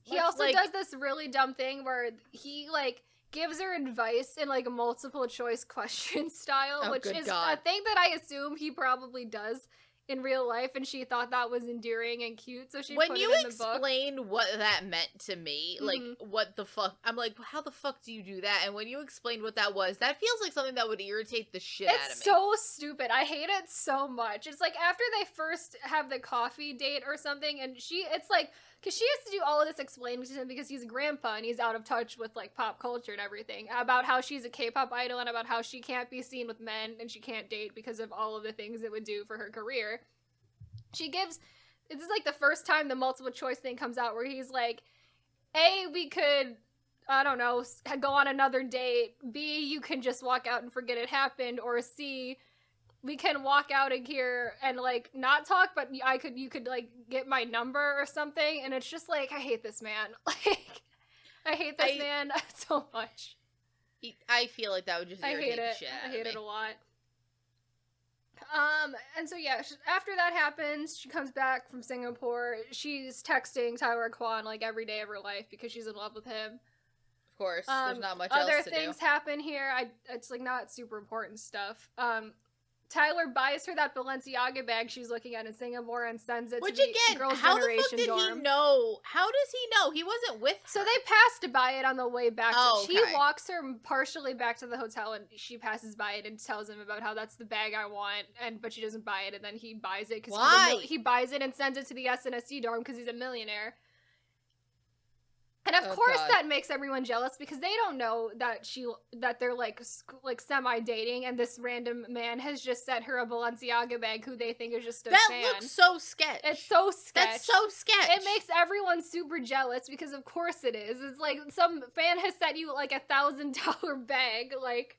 He also does this really dumb thing where he, like, gives her advice in, like, a multiple choice question style, which is a thing that I assume he probably does in real life, and she thought that was endearing and cute, so she put it in the book. When you explained what that meant to me, like, what the fuck, I'm like, how the fuck do you do that? And when you explained what that was, that feels like something that would irritate the shit out of me. It's so stupid. I hate it so much. It's like, after they first have the coffee date or something, and it's like, because she has to do all of this explaining to him because he's a grandpa and he's out of touch with, like, pop culture and everything, about how she's a K-pop idol and about how she can't be seen with men and she can't date because of all of the things it would do for her career. This is, like, the first time the multiple choice thing comes out where he's like, A, we could, I don't know, go on another date. B, you can just walk out and forget it happened. Or C, we can walk out of here and, like, not talk, but you could, like, get my number or something. And it's just, like, I hate this man. Like, I hate this man so much. I feel like that would just irritate the shit out of me. I hate it a lot. And so yeah, after that happens, she comes back from Singapore. She's texting Tyler Kwan, like, every day of her life because she's in love with him. Of course, there's not much else to do. Other things happen here. It's, like, not super important stuff. Tyler buys her that Balenciaga bag she's looking at in Singapore and sends it to the girls' generation dorm. He know? How does he know? He wasn't with her. So they passed by it on the way back. She walks her partially back to the hotel, and she passes by it and tells him about how that's the bag I want, but she doesn't buy it, and then he buys it. Why? He buys it and sends it to the SNSD dorm because he's a millionaire. And of course that makes everyone jealous because they don't know that they're like semi-dating, and this random man has just sent her a Balenciaga bag who they think is just a fan. That looks so sketch. It's so sketch. That's so sketch. It makes everyone super jealous because of course it is. It's like some fan has sent you like $1,000 bag, like.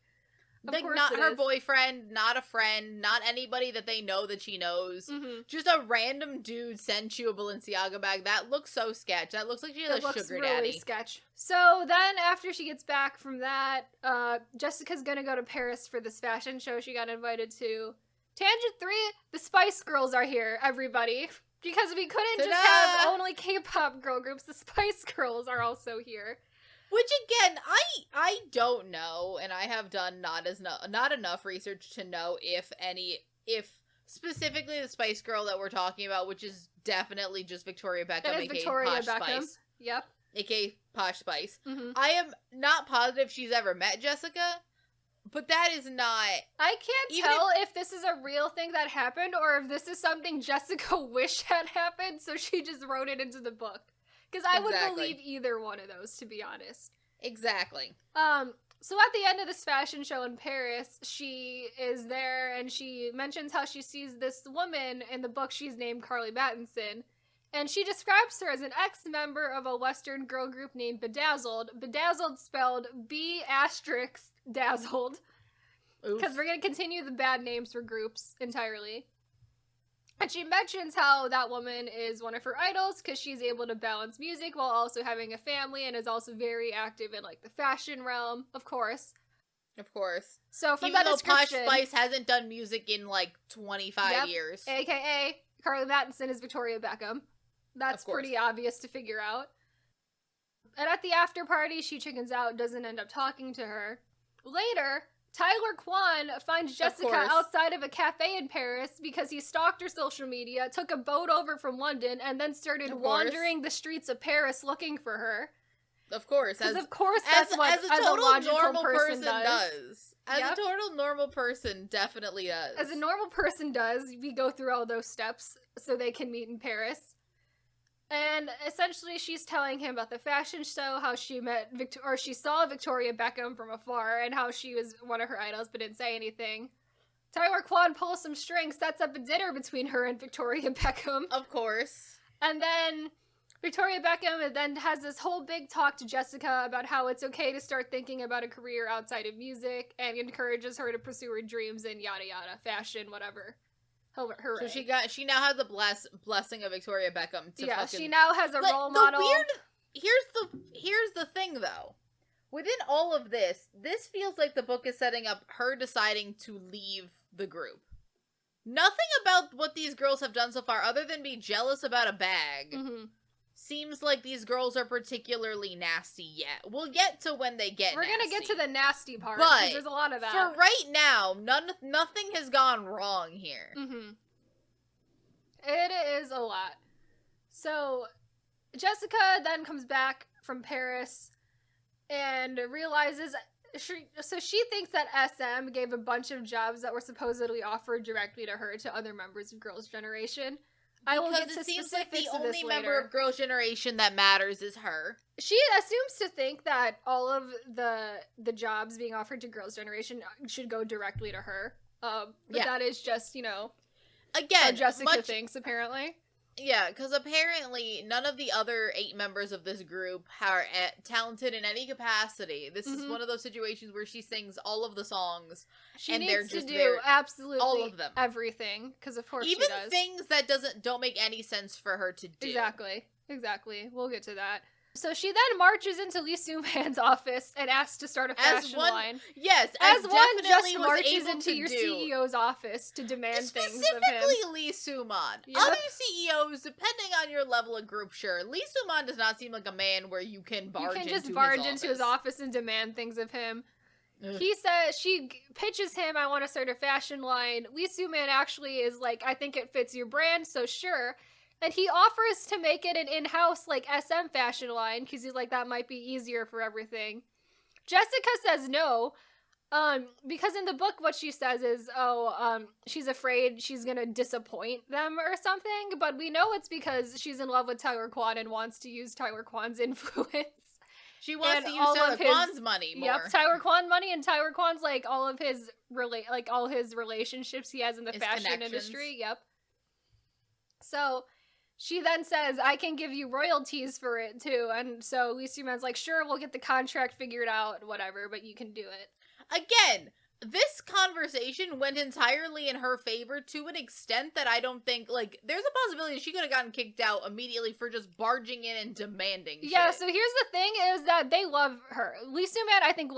Like, not her boyfriend, not a friend, not anybody that they know that she knows. Just a random dude sent you a Balenciaga bag. That looks so sketch. That looks like she has a sugar daddy. Really sketch. So then, after she gets back from that, Jessica's gonna go to Paris for this fashion show she got invited to. Tangent 3, the Spice Girls are here, everybody. Because we couldn't just have only K-pop girl groups, the Spice Girls are also here. Which, again, I don't know, and I have done not enough research to know if specifically the Spice Girl that we're talking about, which is definitely just Victoria Beckham, that is aka Victoria Posh Beckham. Spice. Yep. Aka Posh Spice. I am not positive she's ever met Jessica, but that is not... I can't tell if this is a real thing that happened, or if this is something Jessica wished had happened, so she just wrote it into the book. Because I would believe either one of those, to be honest. Exactly. So at the end of this fashion show in Paris, she is there and she mentions how she sees this woman in the book she's named Carly Battinson. And she describes her as an ex-member of a Western girl group named Bedazzled. Bedazzled spelled B***dazzled. Because we're going to continue the bad names for groups entirely. And she mentions how that woman is one of her idols because she's able to balance music while also having a family and is also very active in, like, the fashion realm, of course. Of course. So from Even that description, Posh Spice hasn't done music in, like, 25 years. AKA Carly Matheson is Victoria Beckham. That's pretty obvious to figure out. And at the after party, she chickens out, doesn't end up talking to her. Later, Tyler Kwan finds Jessica outside of a cafe in Paris because he stalked her social media, took a boat over from London, and then started wandering the streets of Paris looking for her. Of course. Because of course that's what a total normal person does. As a total normal person definitely does. As a normal person does, we go through all those steps so they can meet in Paris. And essentially she's telling him about the fashion show, how she met she saw Victoria Beckham from afar, and how she was one of her idols but didn't say anything. Tyler Kwan pulls some strings, sets up a dinner between her and Victoria Beckham. Of course. And then Victoria Beckham then has this whole big talk to Jessica about how it's okay to start thinking about a career outside of music, and encourages her to pursue her dreams in yada yada, fashion, whatever. Hooray. So she now has the blessing of Victoria Beckham to fucking... she now has a role model. Here's the thing though. Within all of this feels like the book is setting up her deciding to leave the group. Nothing about what these girls have done so far, other than be jealous about a bag, seems like these girls are particularly nasty yet. We'll get to when they get nasty. We're gonna get to the nasty part, because there's a lot of that. For right now, nothing has gone wrong here. It is a lot. So, Jessica then comes back from Paris and realizes... she thinks that SM gave a bunch of jobs that were supposedly offered directly to her to other members of Girls' Generation. I will get to seems like the of this only later. member of Girls' Generation that matters is her. She assumes to think that all of the jobs being offered to Girls' Generation should go directly to her. But that is just, again, how Jessica thinks, apparently. Yeah, because apparently none of the other 8 members of this group are talented in any capacity. This is one of those situations where she sings all of the songs. She needs to do absolutely all of them. Everything, because of course even she does. Even things that don't make any sense for her to do. Exactly. We'll get to that. So she then marches into Lee Soo-man's office and asks to start a fashion line. Yes, as one just marches into your CEO's office to demand things of him. Specifically Lee Soo-man. Yep. Other CEOs, depending on your level of group, sure. Lee Soo-man does not seem like a man where you can barge into his office and demand things of him. Ugh. He says, she pitches him, I want to start a fashion line. Lee Soo-man actually is like, I think it fits your brand, so sure. And he offers to make it an in-house, SM fashion line, because he's like, that might be easier for everything. Jessica says no, because in the book what she says is, she's afraid she's gonna disappoint them or something, but we know it's because she's in love with Tyler Kwan and wants to use Tyler Kwan's influence. She wants to use Tyler Kwan's money more. Yep, Tyler Kwan money, and Tyler Kwan's, all of his, all his relationships he has in the fashion industry, yep. So... she then says, I can give you royalties for it, too. And so Lee Soo-man's like, sure, we'll get the contract figured out, whatever, but you can do it. Again, this conversation went entirely in her favor to an extent that I don't think, there's a possibility she could have gotten kicked out immediately for just barging in and demanding shit. Yeah, so here's the thing, is that they love her. Lee Soo-man, I think,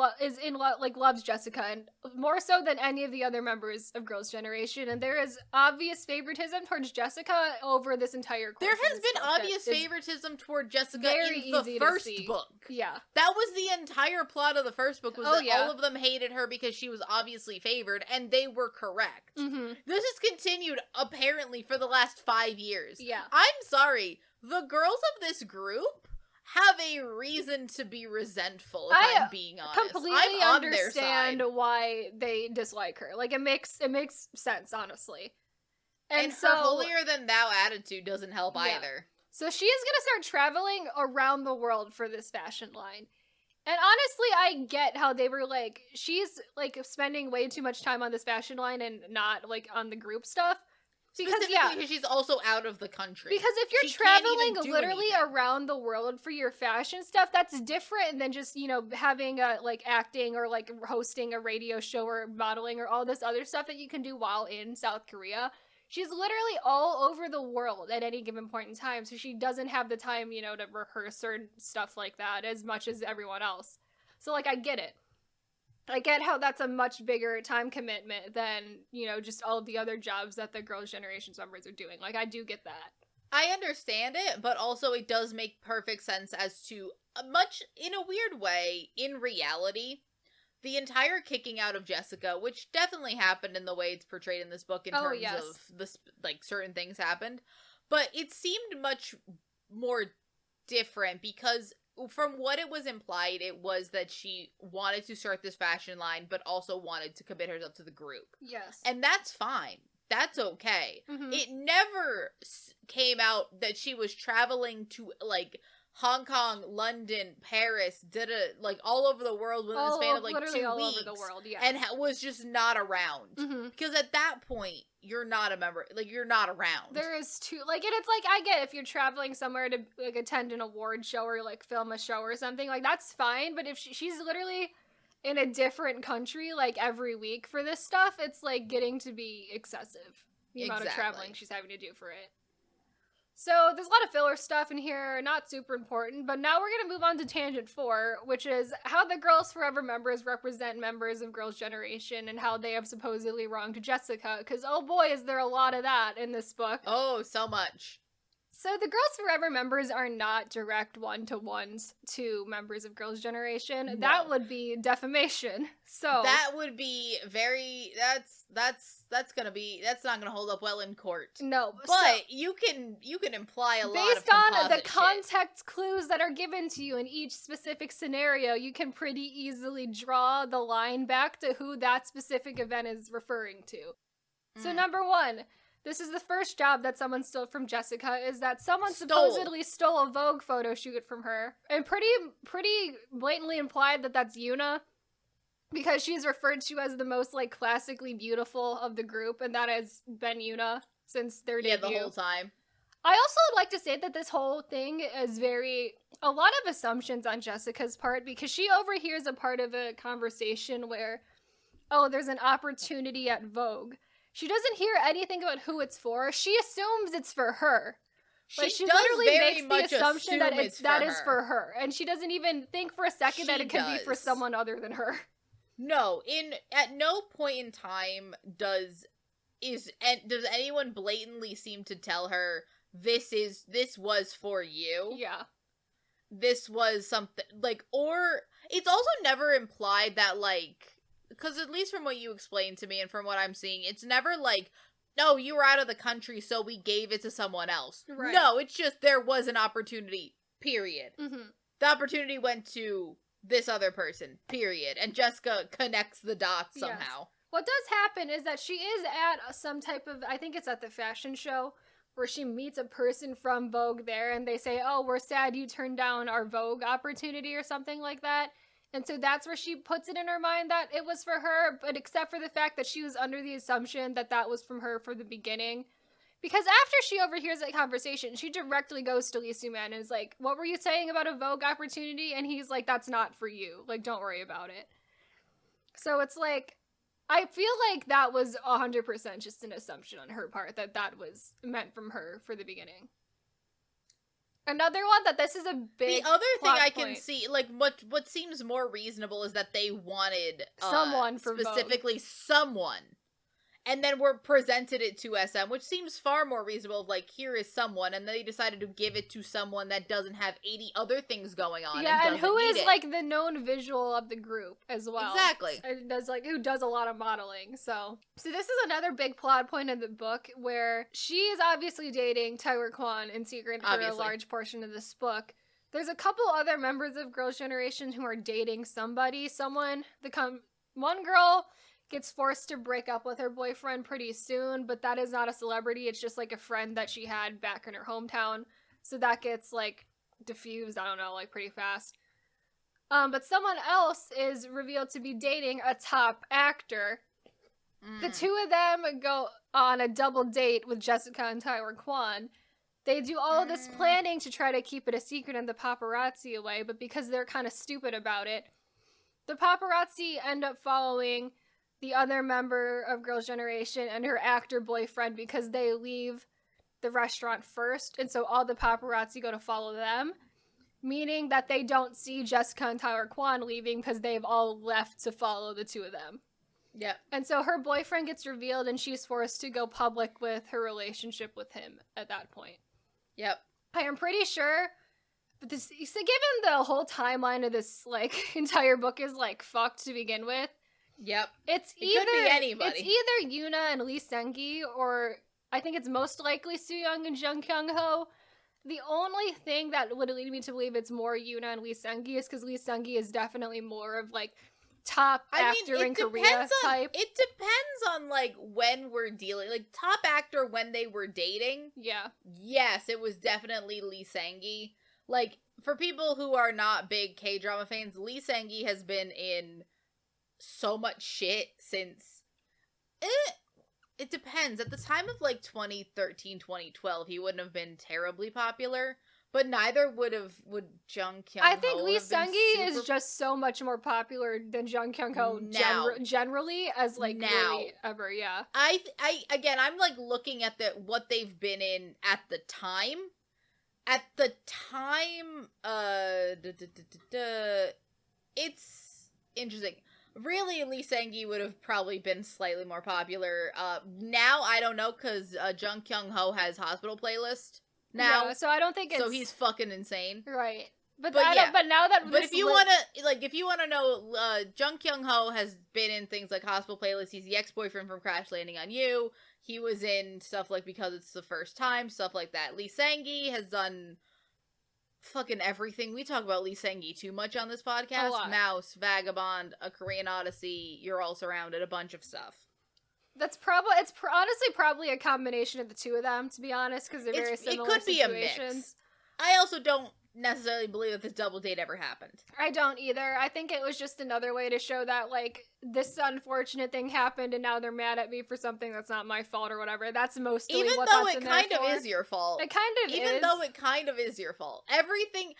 loves Jessica, and more so than any of the other members of Girls' Generation, and there is obvious favoritism towards Jessica over this entire course. There has been obvious favoritism toward Jessica in the first book. Yeah. That was the entire plot of the first book, was all of them hated her because she was obviously favored, and they were correct. This has continued, apparently, for the last 5 years. Yeah. I'm sorry, the girls of this group have a reason to be resentful, if I'm being honest. I completely understand why they dislike her. It makes sense, honestly. And her holier-than-thou attitude doesn't help either. So she is gonna start traveling around the world for this fashion line. And honestly, I get how they were she's spending way too much time on this fashion line and not on the group stuff. Because she's also out of the country. Because if you're traveling literally around the world for your fashion stuff, that's different than just, having acting or hosting a radio show or modeling or all this other stuff that you can do while in South Korea. she's literally all over the world at any given point in time, so she doesn't have the time, you know, to rehearse or stuff like that as much as everyone else. So, like, I get it. I get how that's a much bigger time commitment than, you know, just all of the other jobs that the Girls' Generation's members are doing. Like, I do get that. I understand it, but also it does make perfect sense as to, much in a weird way, in reality, the entire kicking out of Jessica, which definitely happened in the way it's portrayed in this book in terms of the, like, certain things happened, but it seemed much more different because from what it was implied, it was that she wanted to start this fashion line, but also wanted to commit herself to the group. Yes. And that's fine. That's okay. Mm-hmm. It never came out that she was traveling to, like, Hong Kong, London, Paris, like, all over the world within the span of, like, 2 weeks. All over the world, yeah. And was just not around. Mm-hmm. Because at that point, you're not a member. Like, you're not around. There is like, and it's like, I get if you're traveling somewhere to, like, attend an award show or, like, film a show or something, like, that's fine. But if she's literally in a different country, like, every week for this stuff, it's, like, getting to be excessive. The amount of traveling she's having to do for it. So, there's a lot of filler stuff in here, not super important, but now we're gonna move on to Tangent 4, which is how the Girls Forever members represent members of Girls' Generation and how they have supposedly wronged Jessica, because oh boy, is there a lot of that in this book. Oh, so much. So the Girls Forever members are not direct one-to-ones to members of Girls' Generation. No. That would be defamation. So that would be very, that's not gonna hold up well in court. No. But so, you can imply a lot of based on the context clues that are given to you in each specific scenario, you can pretty easily draw the line back to who that specific event is referring to. So number 1, this is the first job that someone stole from Jessica, is that someone supposedly stole a Vogue photo shoot from her. And pretty blatantly implied that that's Yuna, because she's referred to as the most, like, classically beautiful of the group, and that has been Yuna since their debut. Yeah, the whole time. I also would like to say that this whole thing is a lot of assumptions on Jessica's part, because she overhears a part of a conversation where, oh, there's an opportunity at Vogue. She doesn't hear anything about who it's for. She assumes it's for her. But she literally makes the assumption that that is for her. And she doesn't even think for a second that it could be for someone other than her. No, at no point in time does anyone blatantly seem to tell her this was for you. Yeah. This was something, like, or it's also never implied that, like, because at least from what you explained to me and from what I'm seeing, it's never like, no, you were out of the country, so we gave it to someone else. Right. No, it's just there was an opportunity, period. Mm-hmm. The opportunity went to this other person, period. And Jessica connects the dots somehow. Yes. What does happen is that she is at some type of, I think it's at the fashion show, where she meets a person from Vogue there, and they say, oh, we're sad you turned down our Vogue opportunity or something like that. And so that's where she puts it in her mind that it was for her, but except for the fact that she was under the assumption that that was from her from the beginning. Because after she overhears that conversation, she directly goes to Lee Soo-man and is like, what were you saying about a Vogue opportunity? And he's like, that's not for you. Like, don't worry about it. So it's like, I feel like that was 100% just an assumption on her part, that that was meant from her for the beginning. Another one that this is a big The other thing I point. Can see, like, what seems more reasonable is that they wanted someone for specifically Vogue. Someone. And then were presented it to SM, which seems far more reasonable. Like, here is someone, and they decided to give it to someone that doesn't have 80 other things going on. Yeah, and who is like the known visual of the group as well. Exactly. And who does a lot of modeling. So this is another big plot point in the book where she is obviously dating Taewook Kwon in secret for a large portion of this book. There's a couple other members of Girls' Generation who are dating somebody. One girl gets forced to break up with her boyfriend pretty soon, but that is not a celebrity. It's just like a friend that she had back in her hometown. So that gets like diffused, I don't know, like pretty fast. But someone else is revealed to be dating a top actor. The two of them go on a double date with Jessica and Taewook Kwon. They do all of this planning to try to keep it a secret and the paparazzi away, but because they're kind of stupid about it, the paparazzi end up following the other member of Girls' Generation and her actor boyfriend because they leave the restaurant first, and so all the paparazzi go to follow them, meaning that they don't see Jessica and Tyler Kwan leaving because they've all left to follow the two of them. Yep. And so her boyfriend gets revealed and she's forced to go public with her relationship with him at that point. Yep. I am pretty sure, but this, so given the whole timeline of this, like, entire book is, like, fucked to begin with. Yep. It could be anybody. It's either Yoona and Lee Seung-gi, or I think it's most likely Soo-young and Jung Kyung-ho. The only thing that would lead me to believe it's more Yoona and Lee Seung-gi is because Lee Seung-gi is definitely more of, like, top actor in Korea type. It depends on, like, when we're dealing. Like, top actor when they were dating. Yeah. Yes, it was definitely Lee Seung-gi. Like, for people who are not big K-drama fans, Lee Seung-gi has been in so much shit since... It depends. At the time of, like, 2013, 2012, he wouldn't have been terribly popular. But neither would Jung Kyung-ho. I think Lee Seung-gi is just so much more popular than Jung Kyung-ho generally as, like, really ever, yeah. Again, I'm, like, looking at what they've been in at the time. At the time, it's interesting. Really, Lee Seung-gi would have probably been slightly more popular. Now, I don't know, because Jung Kyung-ho has Hospital Playlist now. Yeah, so I don't think it's... So he's fucking insane. Right. But now that... But if you wanna know, Jung Kyung-ho has been in things like Hospital Playlist. He's the ex-boyfriend from Crash Landing on You. He was in stuff like Because It's the First Time, stuff like that. Lee Seung-gi has done fucking everything. We talk about Lee Seung-gi too much on this podcast. A lot. Mouse, Vagabond, A Korean Odyssey, You're All Surrounded, a bunch of stuff. It's honestly probably a combination of the two of them, to be honest, because they're very similar situations. It could be a mix. I also don't necessarily believe that this double date ever happened. I don't either. I think it was just another way to show that, like, this unfortunate thing happened and now they're mad at me for something that's not my fault or whatever. That's mostly what that's in there for. Even though it kind of is your fault. It kind of is. Even though it kind of is your fault. Everything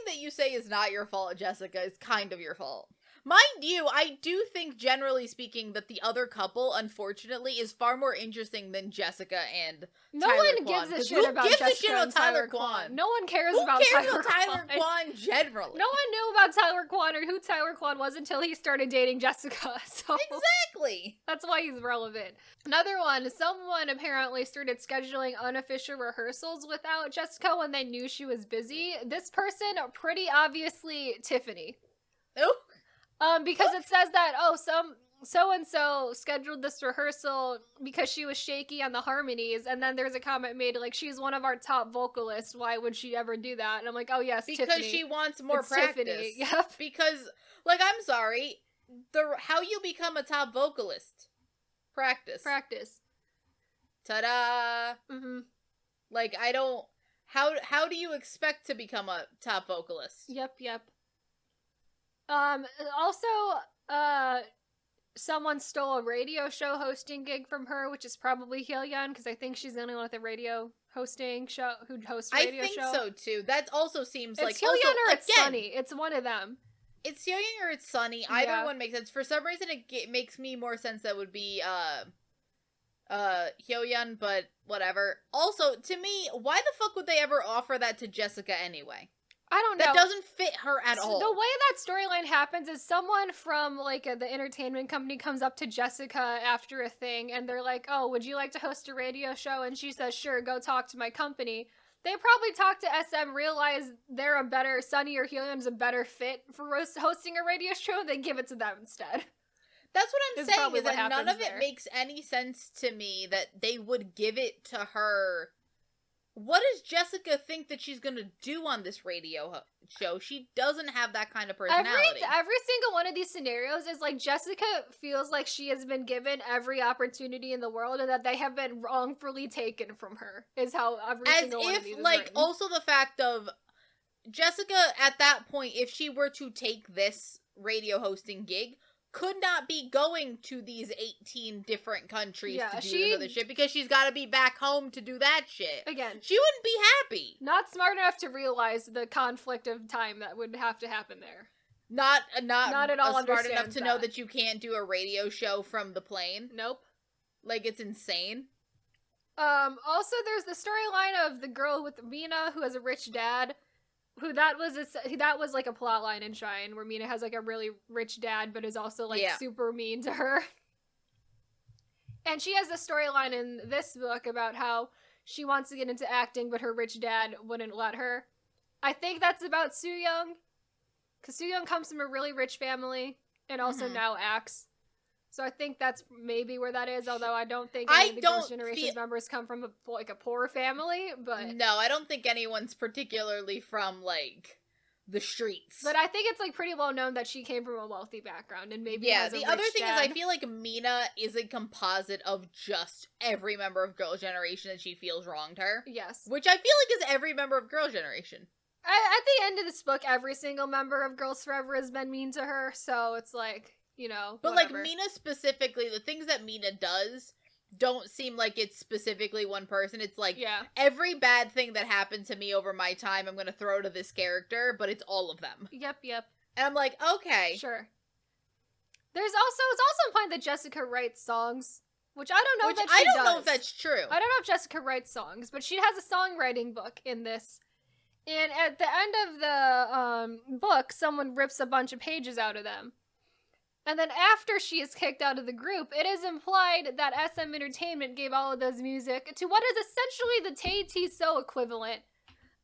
that you say is not your fault, Jessica, is kind of your fault. Mind you, I do think, generally speaking, that the other couple, unfortunately, is far more interesting than Jessica and Tyler Kwan. No one gives a shit about Jessica and Tyler Kwan. No one cares about Tyler Kwan generally. No one knew about Tyler Kwan or who Tyler Kwan was until he started dating Jessica. So exactly. That's why he's relevant. Another one, someone apparently started scheduling unofficial rehearsals without Jessica when they knew she was busy. This person, pretty obviously Tiffany. Oh. Because it says that, so-and-so scheduled this rehearsal because she was shaky on the harmonies, and then there's a comment made, like, she's one of our top vocalists, why would she ever do that? And I'm like, oh yes, because Tiffany. Because she wants more practice. Tiffany. Yep. Because, like, I'm sorry, how you become a top vocalist? Practice. Ta-da! Mm-hmm. Like, I don't... How do you expect to become a top vocalist? Yep. Also, someone stole a radio show hosting gig from her, which is probably Hyeon, because I think she's the only one with a radio hosting show who hosts a radio show. I think so too. That also seems like it's Hyeon or it's Sunny. It's one of them. It's Hyeon or it's Sunny. Either one makes sense. For some reason, it makes me more sense that would be Hyeon, but whatever. Also, to me, why the fuck would they ever offer that to Jessica anyway? I don't know. That doesn't fit her at all. The way that storyline happens is someone from, like, the entertainment company comes up to Jessica after a thing, and they're like, oh, would you like to host a radio show? And she says, sure, go talk to my company. They probably talk to SM, realize Sunny or Hyeon's a better fit for hosting a radio show, and they give it to them instead. That's what I'm saying, is that none of it makes any sense to me that they would give it to her. What does Jessica think that she's gonna do on this radio show? She doesn't have that kind of personality. Every single one of these scenarios is like Jessica feels like she has been given every opportunity in the world and that they have been wrongfully taken from her, is how every single one of these is written. Also the fact of Jessica, at that point, if she were to take this radio hosting gig, could not be going to these 18 different countries to do this other shit because she's got to be back home to do that shit. Again, she wouldn't be happy. Not smart enough to realize the conflict of time that would have to happen there. Not at all smart enough to that. know that you can't do a radio show from the plane. Nope. Like, it's insane. Also, there's the storyline of the girl with Mina who has a rich dad. That was like a plot line in Shine, where Mina has like a really rich dad, but is also like super mean to her. And she has a storyline in this book about how she wants to get into acting, but her rich dad wouldn't let her. I think that's about Soo Young, because Soo Young comes from a really rich family and also now acts. So I think that's maybe where that is, although I don't think any of the Girls' Generation's members come from a poor family, but... No, I don't think anyone's particularly from, like, the streets. But I think it's, like, pretty well known that she came from a wealthy background, and maybe has a rich the other thing dad. is I feel like Mina is a composite of just every member of Girls' Generation that she feels wronged her. Yes. Which I feel like is every member of Girls' Generation. At the end of this book, every single member of Girls Forever has been mean to her, so it's like... You know, but whatever. like Mina specifically, the things that Mina does don't seem like it's specifically one person. It's like every bad thing that happened to me over my time, I'm gonna throw to this character, but it's all of them. Yep. And I'm like, okay, sure. It's also implied that Jessica writes songs, which I don't know I don't know if that's true. I don't know if Jessica writes songs, but she has a songwriting book in this. And at the end of the book, someone rips a bunch of pages out of them. And then after she is kicked out of the group, it is implied that SM Entertainment gave all of those music to what is essentially the Tay T So equivalent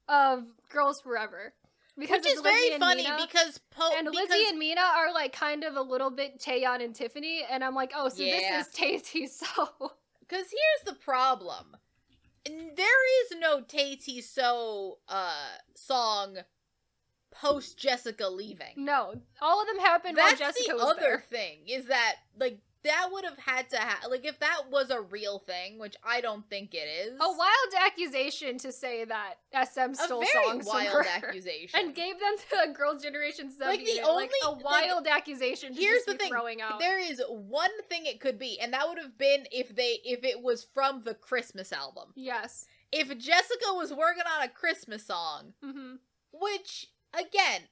of Girls Forever. Because which is very funny Mina, because Lizzie and Mina are like kind of a little bit Taeyeon and Tiffany, and I'm like, oh, so this is Tay T So. Because here's the problem. There is no Tay T So song post Jessica leaving. No, all of them happened while Jessica was there. That's the other thing, is that, like, that would have had to like, if that was a real thing, which I don't think it is. A wild accusation to say that SM stole songs from her. A very wild accusation. And gave them to a Girls' Generation sub like, the only, a wild accusation to here's just be throwing out. There is one thing it could be, and that would have been if it was from the Christmas album. Yes. If Jessica was working on a Christmas song, which... Again,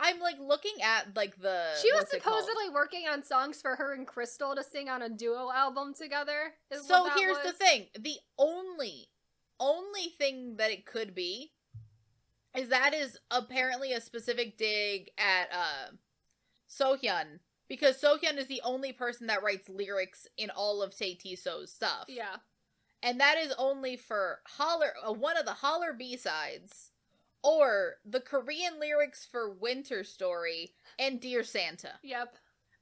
I'm, like, looking at, like, She was supposedly working on songs for her and Crystal to sing on a duo album together. So here's the thing. The only thing that it could be is that is apparently a specific dig at, Sohyun. Because Sohyun is the only person that writes lyrics in all of Tay T So's stuff. Yeah. And that is only for one of the Holler B-sides. Or the Korean lyrics for Winter Story and Dear Santa. Yep.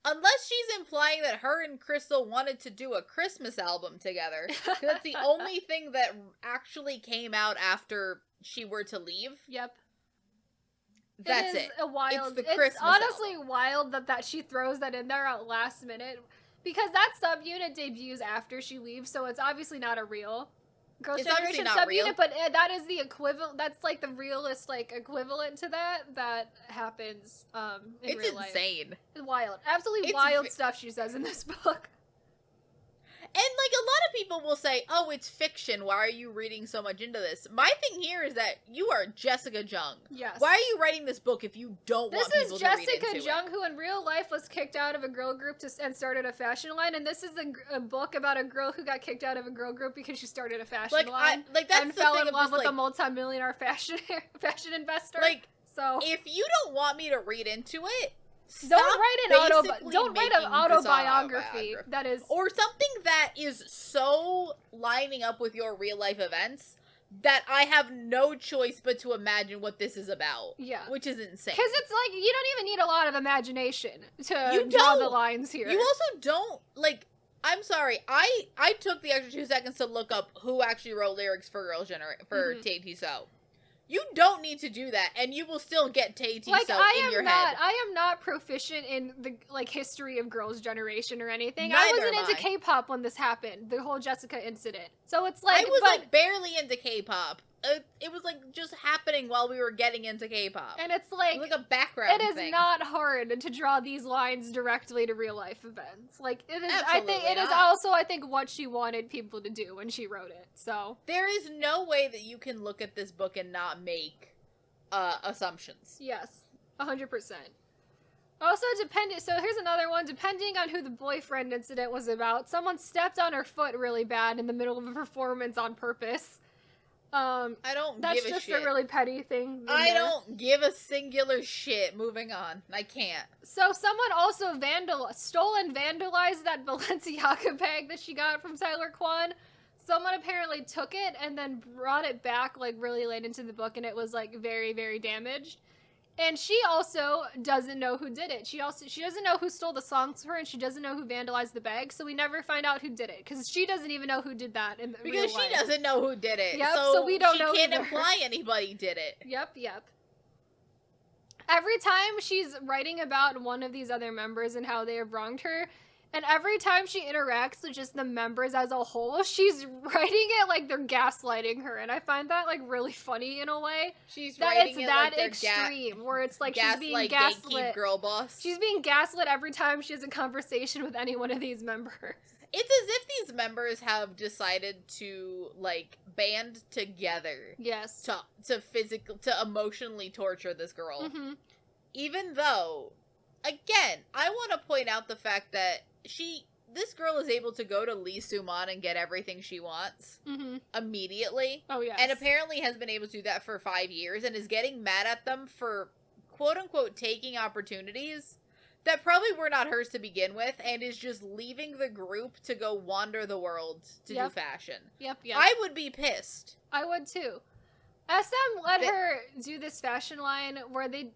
Unless she's implying that her and Crystal wanted to do a Christmas album together. That's the only thing that actually came out after she were to leave. Yep. That's it. It's honestly album. Wild that she throws that in there at last minute. Because that subunit debuts after she leaves, so it's obviously not a real... Girls' Generation subunit, but that is the equivalent. That's like the realist, like equivalent to that happens in real life. It's insane. It's wild, absolutely wild stuff she says in this book. And, like, a lot of people will say, oh, it's fiction, why are you reading so much into this? My thing here is that you are Jessica Jung. Yes. Why are you writing this book if you don't want people to read into it? This is Jessica Jung, who in real life was kicked out of a girl group and started a fashion line, and this is a book about a girl who got kicked out of a girl group because she started a fashion line that's and fell in love with a multi-millionaire fashion investor. Like, so if you don't want me to read into it, don't write an autobiography that is, or something that is so lining up with your real life events that I have no choice but to imagine what this is about. Yeah, which is insane. Because it's like you don't even need a lot of imagination to draw the lines here. You also don't like. I'm sorry. I took the extra 2 seconds to look up who actually wrote lyrics for Tay T So. You don't need to do that, and you will still get Tay T So in your head. I am not proficient in the history of Girls' Generation or anything. Neither I wasn't into K-pop when this happened, the whole Jessica incident. So it's like I was barely into K-pop. It was like just happening while we were getting into K-pop, and it's like a background. It is not hard to draw these lines directly to real life events. Like it is. Absolutely I think it is also what she wanted people to do when she wrote it. So there is no way that you can look at this book and not make assumptions. Yes. 100%. Also, so here's another one. Depending on who the boyfriend incident was about, someone stepped on her foot really bad in the middle of a performance on purpose. I don't give a shit. That's just a really petty thing. I don't give a singular shit. Moving on. I can't. So someone also stole and vandalized that Balenciaga bag that she got from Tyler Kwan. Someone apparently took it and then brought it back like really late into the book, and it was like very, very damaged. And she also doesn't know who did it. She doesn't know who stole the songs for her, and she doesn't know who vandalized the bag, so we never find out who did it, because she doesn't even know who did that in the real life. Because she doesn't know who did it. Yep, so we don't know she can't imply anybody did it. Yep. Every time she's writing about one of these other members and how they have wronged her, and every time she interacts with just the members as a whole, she's writing it like they're gaslighting her, and I find that like really funny in a way. She's writing it like they're extreme, where it's like she's being gaslit. Girl boss. She's being gaslit every time she has a conversation with any one of these members. It's as if these members have decided to like band together. Yes. To emotionally torture this girl. Mm-hmm. Even though, again, I want to point out the fact that this girl is able to go to Lee Soo-man and get everything she wants immediately. Oh, yes. And apparently has been able to do that for 5 years and is getting mad at them for quote-unquote taking opportunities that probably were not hers to begin with, and is just leaving the group to go wander the world to do fashion. Yep. I would be pissed. I would too. SM let her do this fashion line where they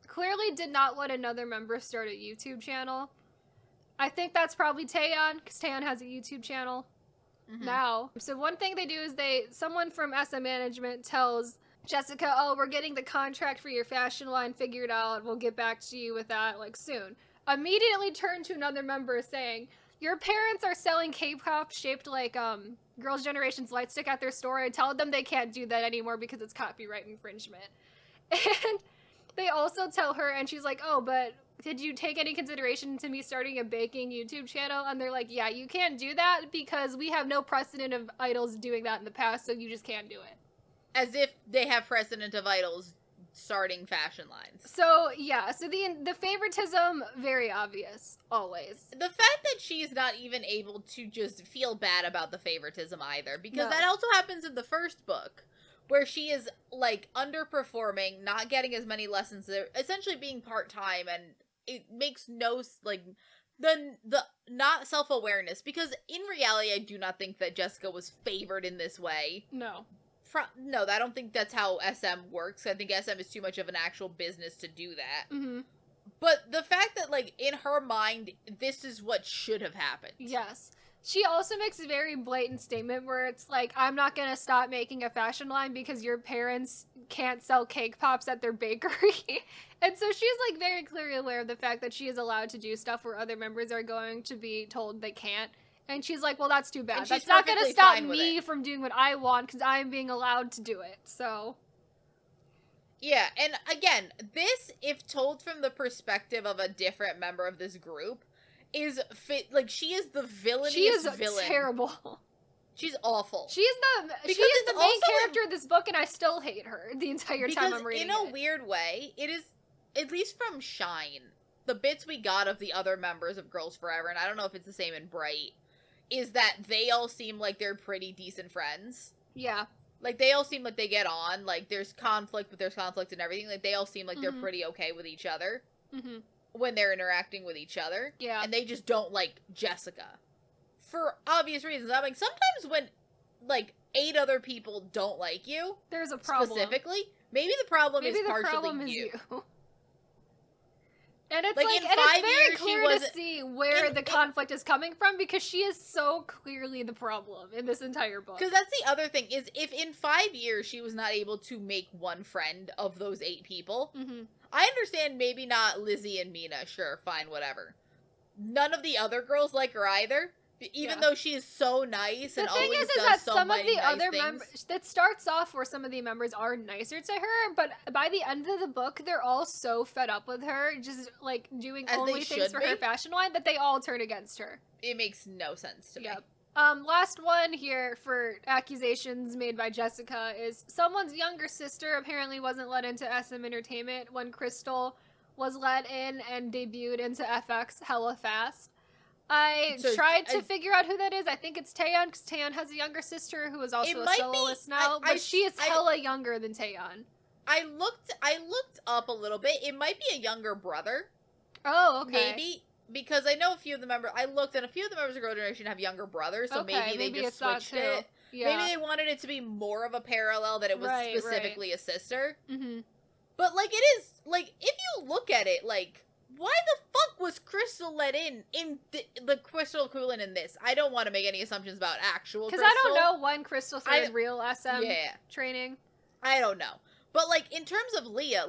clearly did not let another member start a YouTube channel. I think that's probably Taeyeon, because Taeyeon has a YouTube channel now. So one thing they do is someone from SM management tells Jessica, oh, we're getting the contract for your fashion line figured out. We'll get back to you with that, like, soon. Immediately turn to another member saying, your parents are selling K-pop shaped like Girls' Generation's light stick at their store. I tell them they can't do that anymore because it's copyright infringement. And they also tell her, and she's like, oh, but did you take any consideration to me starting a baking YouTube channel? And they're like, yeah, you can't do that because we have no precedent of idols doing that in the past, so you just can't do it. As if they have precedent of idols starting fashion lines. So, yeah. So the favoritism, very obvious. Always. The fact that she's not even able to just feel bad about the favoritism either. Because that also happens in the first book. Where she is, like, underperforming, not getting as many lessons, essentially being part-time, and it makes no, like, the not self-awareness. Because in reality, I do not think that Jessica was favored in this way. No. No, I don't think that's how SM works. I think SM is too much of an actual business to do that. Mm-hmm. But the fact that, like, in her mind, this is what should have happened. Yes. She also makes a very blatant statement where it's like, I'm not going to stop making a fashion line because your parents can't sell cake pops at their bakery. And so she's, like, very clearly aware of the fact that she is allowed to do stuff where other members are going to be told they can't. And she's like, well, that's too bad. That's not going to stop me from doing what I want because I'm being allowed to do it. So. Yeah, and again, this, if told from the perspective of a different member of this group, is like, she is the villainiest villain. She is terrible. She's awful. She is the main character of this book, and I still hate her the entire time I'm reading it. In a weird way, it is, at least from Shine, the bits we got of the other members of Girls Forever, and I don't know if it's the same in Bright, is that they all seem like they're pretty decent friends. Yeah. Like, they all seem like they get on. Like, there's conflict, but there's conflict and everything. Like, they all seem like they're pretty okay with each other when they're interacting with each other. Yeah. And they just don't like Jessica. For obvious reasons. I mean, sometimes when, like, 8 other people don't like you, there's a problem. Specifically, maybe the problem is partially you. And it's like and it's very clear to see where the conflict is coming from because she is so clearly the problem in this entire book. Because that's the other thing, is if in 5 years she was not able to make one friend of those 8 people, I understand maybe not Lizzie and Mina, sure, fine, whatever. None of the other girls like her either. Even though she is so nice and always does so many nice things. The thing is that some of the other members, that starts off where some of the members are nicer to her, but by the end of the book, they're all so fed up with her, just, like, doing only things for her fashion line, that they all turn against her. It makes no sense to me. Last one here for accusations made by Jessica is someone's younger sister apparently wasn't let into SM Entertainment when Crystal was let in and debuted into FX hella fast. I tried to figure out who that is. I think it's Taeyeon, because Taeyeon has a younger sister who is also a soloist now, but she is hella younger than Taeyeon. I looked up a little bit. It might be a younger brother. Oh, okay. Maybe. Because I know a few of the members, I looked, and a few of the members of Girl Generation have younger brothers, so maybe they just switched it. Yeah. Maybe they wanted it to be more of a parallel, that it was specifically a sister. Mm-hmm. But, like, it is, like, if you look at it, like, why the fuck was Crystal let in the Crystal equivalent in this? I don't want to make any assumptions about actual Crystal. Because I don't know when Crystal started real SM training. I don't know. But, like, in terms of Leah,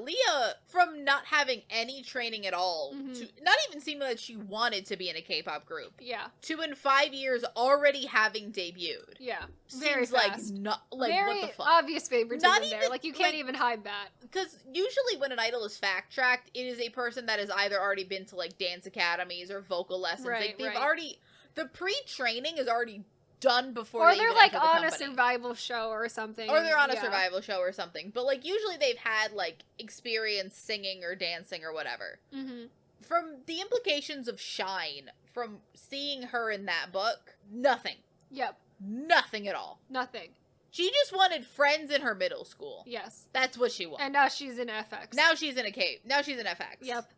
from not having any training at all, to not even seeming that she wanted to be in a K-pop group, to in 5 years already having debuted. Yeah. Very fast. Very what the fuck? Obvious favoritism there. Like, you can't even hide that. Because usually when an idol is fact-tracked, it is a person that has either already been to, like, dance academies or vocal lessons. Like, they've already... The pre-training is already done before they even enter the company. Or they're, like, on a survival show or something. Or they're on a survival show or something. But, like, usually they've had, like, experience singing or dancing or whatever. Mm-hmm. From the implications of Shine, from seeing her in that book, nothing. Yep. Nothing at all. Nothing. She just wanted friends in her middle school. Yes. That's what she wanted. And now she's in FX. Now she's in FX. Yep.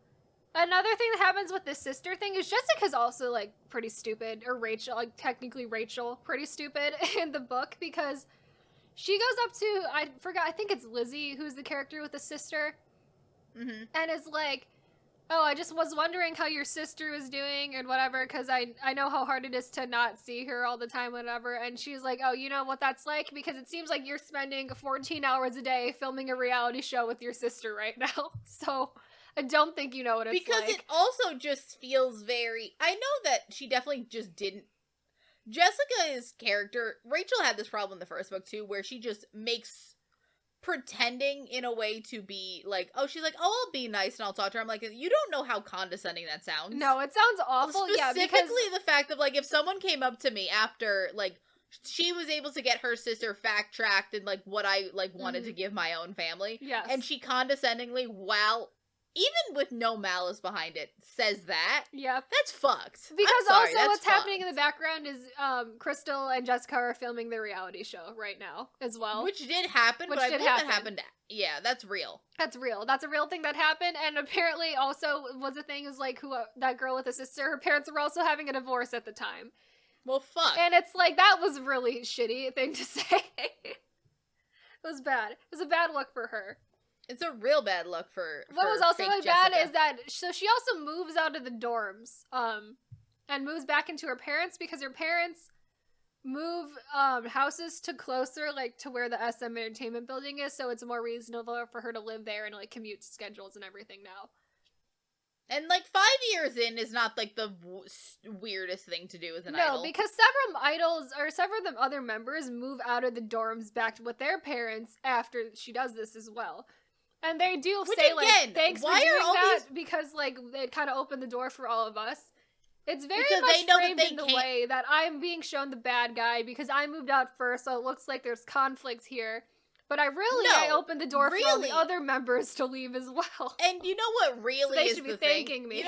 Another thing that happens with this sister thing is Jessica's also, like, pretty stupid. Or Rachel, like, technically Rachel, pretty stupid in the book. Because she goes up to, I think it's Lizzie, who's the character with the sister. Mm-hmm. And is like, oh, I just was wondering how your sister was doing and whatever. Because I know how hard it is to not see her all the time, whatever. And she's like, oh, you know what that's like? Because it seems like you're spending 14 hours a day filming a reality show with your sister right now. So... I don't think you know what it's because like. Because it also just feels very... I know that she definitely just didn't... Jessica's character... Rachel had this problem in the first book, too, where she just makes pretending in a way to be like... Oh, she's like, oh, I'll be nice and I'll talk to her. I'm like, you don't know how condescending that sounds. No, it sounds awful. Specifically the fact of, like, if someone came up to me after, like... She was able to get her sister fact-tracked and, like, what I, like, wanted to give my own family. Yes. And she condescendingly, even with no malice behind it, says that. Yep. That's fucked. Because what's happening in the background is Crystal and Jessica are filming the reality show right now as well. Which did happen, but I believe that happened. Yeah, that's real. That's real. That's a real thing that happened. And apparently also was a thing is like that girl with a sister, her parents were also having a divorce at the time. Well, fuck. And it's like, that was a really shitty thing to say. It was bad. It was a bad look for her. It's a real bad look for what was also really Jessica. bad is that so she also moves out of the dorms and moves back into her parents because her parents move houses to closer like to where the SM Entertainment building is, so it's more reasonable for her to live there and like commute schedules and everything now. And like 5 years in is not like the weirdest thing to do as an idol. No, because several of the other members move out of the dorms back with their parents after she does this as well. And they do say, like, thanks for doing that, because, like, it kind of opened the door for all of us. It's very much framed in the way that I'm being shown the bad guy because I moved out first, so it looks like there's conflict here. But I opened the door for all the other members to leave as well. And you know what really is the thing? They should be thanking me. You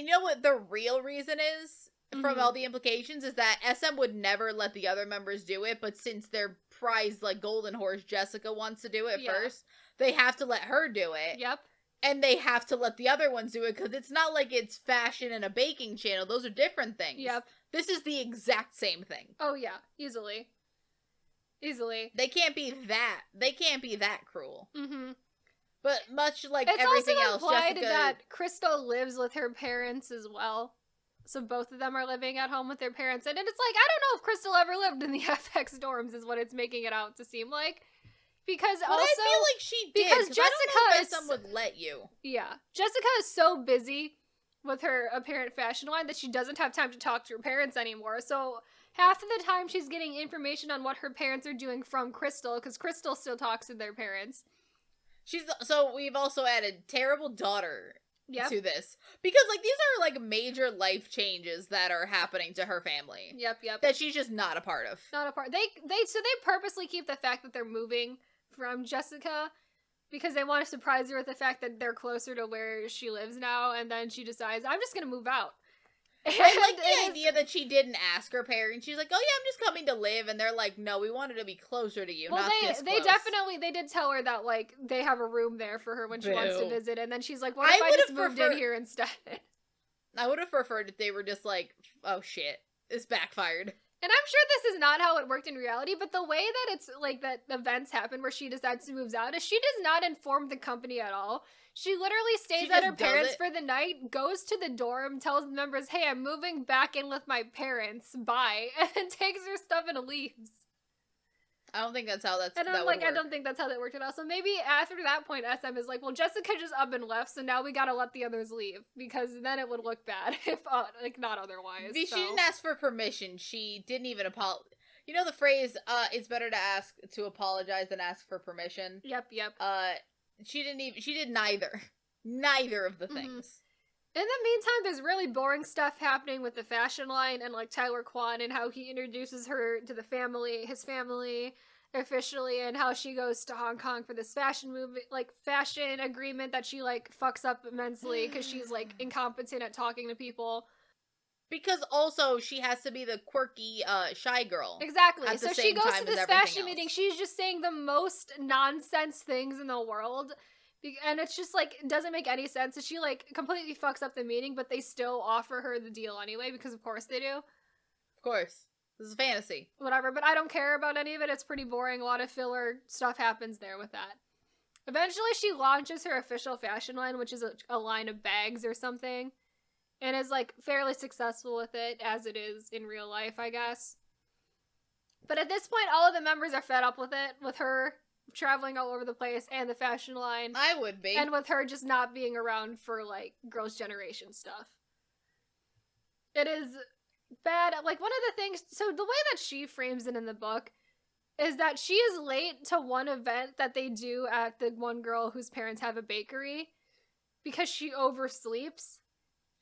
know what the real reason is from all the implications is that SM would never let the other members do it, but since their prize, like, golden horse, Jessica wants to do it first, they have to let her do it. Yep. And they have to let the other ones do it, because it's not like it's fashion and a baking channel. Those are different things. Yep. This is the exact same thing. Oh, yeah. Easily. They can't be that cruel. Mm-hmm. But much like everything else, it's also implied that Crystal lives with her parents as well. So both of them are living at home with their parents. And it's like, I don't know if Crystal ever lived in the FX dorms is what it's making it out to seem like. Because I feel like she did. Because Jessica I don't know if some would let you. Yeah. Jessica is so busy with her apparent fashion line that she doesn't have time to talk to her parents anymore. So half of the time she's getting information on what her parents are doing from Crystal, because Crystal still talks to their parents. So we've also added terrible daughter to this. Because, like, these are, like, major life changes that are happening to her family. Yep. That she's just not a part of. Not a part. They purposely keep the fact that they're moving from Jessica because they want to surprise her with the fact that they're closer to where she lives now, and then she decides, I'm just gonna move out. I like the idea that she didn't ask her parents. She's like, oh yeah, I'm just coming to live, and they're like, no, we wanted to be closer to you, not this they close. they did tell her that, like, they have a room there for her when she wants to visit, and then she's like, what if I just moved in here instead? I would have preferred if they were just like, oh shit, this backfired. And I'm sure this is not how it worked in reality, but the way that it's, like, that events happen where she decides to move out is she does not inform the company at all. She literally stays at her parents for the night, goes to the dorm, tells the members, hey, I'm moving back in with my parents, bye, and then takes her stuff and leaves. I don't think that's how that And I'm like, I don't think that's how that worked at all. So maybe after that point, SM is like, well, Jessica just up and left, so now we gotta let the others leave, because then it would look bad if, like, not otherwise. She didn't ask for permission. She didn't even apologize. You know the phrase, it's better to apologize than ask for permission? Yep. She did neither. Neither of the things. In the meantime, there's really boring stuff happening with the fashion line and, like, Tyler Kwan and how he introduces her to his family officially, and how she goes to Hong Kong for this fashion agreement that she, like, fucks up immensely because she's, like, incompetent at talking to people. Because also she has to be the quirky, shy girl. Exactly. So she goes to this fashion meeting. She's just saying the most nonsense things in the world. And it's just, like, it doesn't make any sense. So she, like, completely fucks up the meeting, but they still offer her the deal anyway, because of course they do. Of course. This is fantasy. Whatever, but I don't care about any of it. It's pretty boring. A lot of filler stuff happens there with that. Eventually she launches her official fashion line, which is a line of bags or something. And is, like, fairly successful with it, as it is in real life, I guess. But at this point, all of the members are fed up with it, with her traveling all over the place, and the fashion line. I would be. And with her just not being around for, like, Girls' Generation stuff. It is bad. Like, one of the things, so the way that she frames it in the book is that she is late to one event that they do at the one girl whose parents have a bakery because she oversleeps.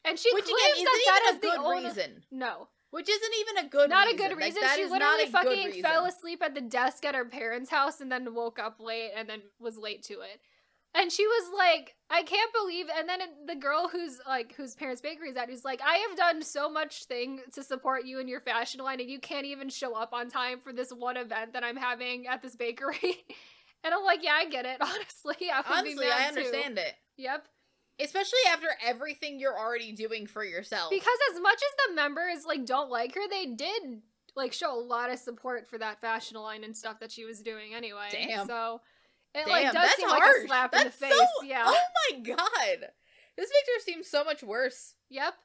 And she claims that is the only reason. No. Which isn't even a good reason. Not a good reason. She literally fucking fell asleep at the desk at her parents' house and then woke up late and then was late to it. And she was like, I can't believe, and then the girl whose parents' bakery is at, who's like, I have done so much thing to support you in your fashion line and you can't even show up on time for this one event that I'm having at this bakery. And I'm like, yeah, I get it, honestly. I understand it. Yep. Especially after everything you're already doing for yourself. Because as much as the members, like, don't like her, they did, like, show a lot of support for that fashion line and stuff that she was doing anyway. Damn. So, it, like, does seem harsh. Like a slap in the face. Yeah. Oh my god. This makes her seem so much worse. Yep.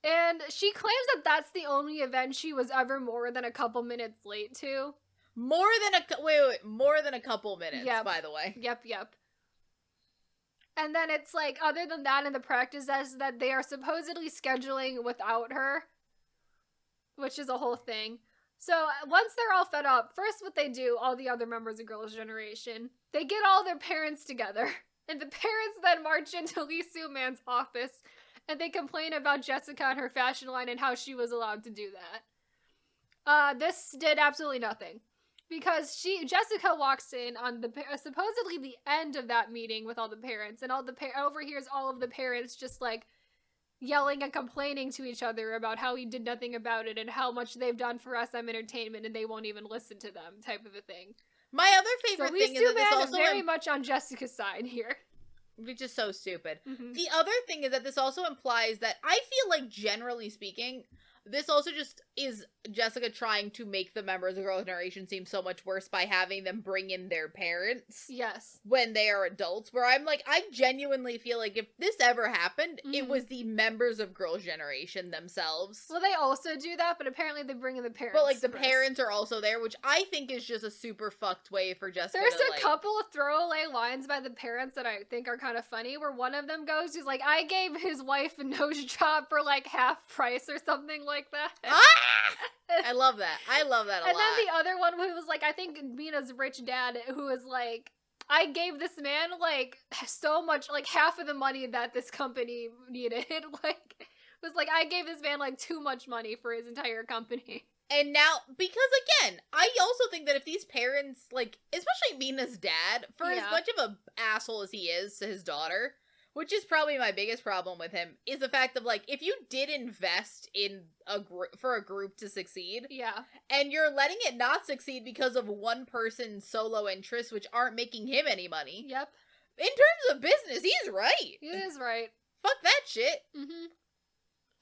And she claims that that's the only event she was ever more than a couple minutes late to. More than a couple minutes, by the way. Yep. And then it's like, other than that, in the practice is that they are supposedly scheduling without her, which is a whole thing. So once they're all fed up, first what they do, all the other members of Girls' Generation, they get all their parents together, and the parents then march into Lee Soo-man's office, and they complain about Jessica and her fashion line and how she was allowed to do that. This did absolutely nothing. Because Jessica walks in on supposedly the end of that meeting with all the parents, and overhears all of the parents just, like, yelling and complaining to each other about how he did nothing about it and how much they've done for SM Entertainment and they won't even listen to them, type of a thing. My other favorite thing is that this also very much on Jessica's side here. Which is so stupid. Mm-hmm. The other thing is that this also implies that I feel like, generally speaking, this also just is Jessica trying to make the members of Girls' Generation seem so much worse by having them bring in their parents. Yes. When they are adults. Where I'm like, I genuinely feel like if this ever happened, it was the members of Girls' Generation themselves. Well, they also do that, but apparently they bring in the parents. But, like, the parents are also there, which I think is just a super fucked way for Jessica There's to, a couple of throwaway lines by the parents that I think are kind of funny, where one of them goes, he's like, I gave his wife a nose job for, like, half price or something like that. I love that. I love that a lot. And then the other one who was like, I think Mina's rich dad, who was like, I gave this man, like, so much, like, half of the money that this company needed. Like, it was like, I gave this man, like, too much money for his entire company. And now, because again, I also think that if these parents, like, especially Mina's dad, for as much of a asshole as he is to his daughter, which is probably my biggest problem with him, is the fact of, like, if you did invest in for a group to succeed, and you're letting it not succeed because of one person's solo interests, which aren't making him any money. Yep. In terms of business, he's right. He is right. Fuck that shit. Mm-hmm.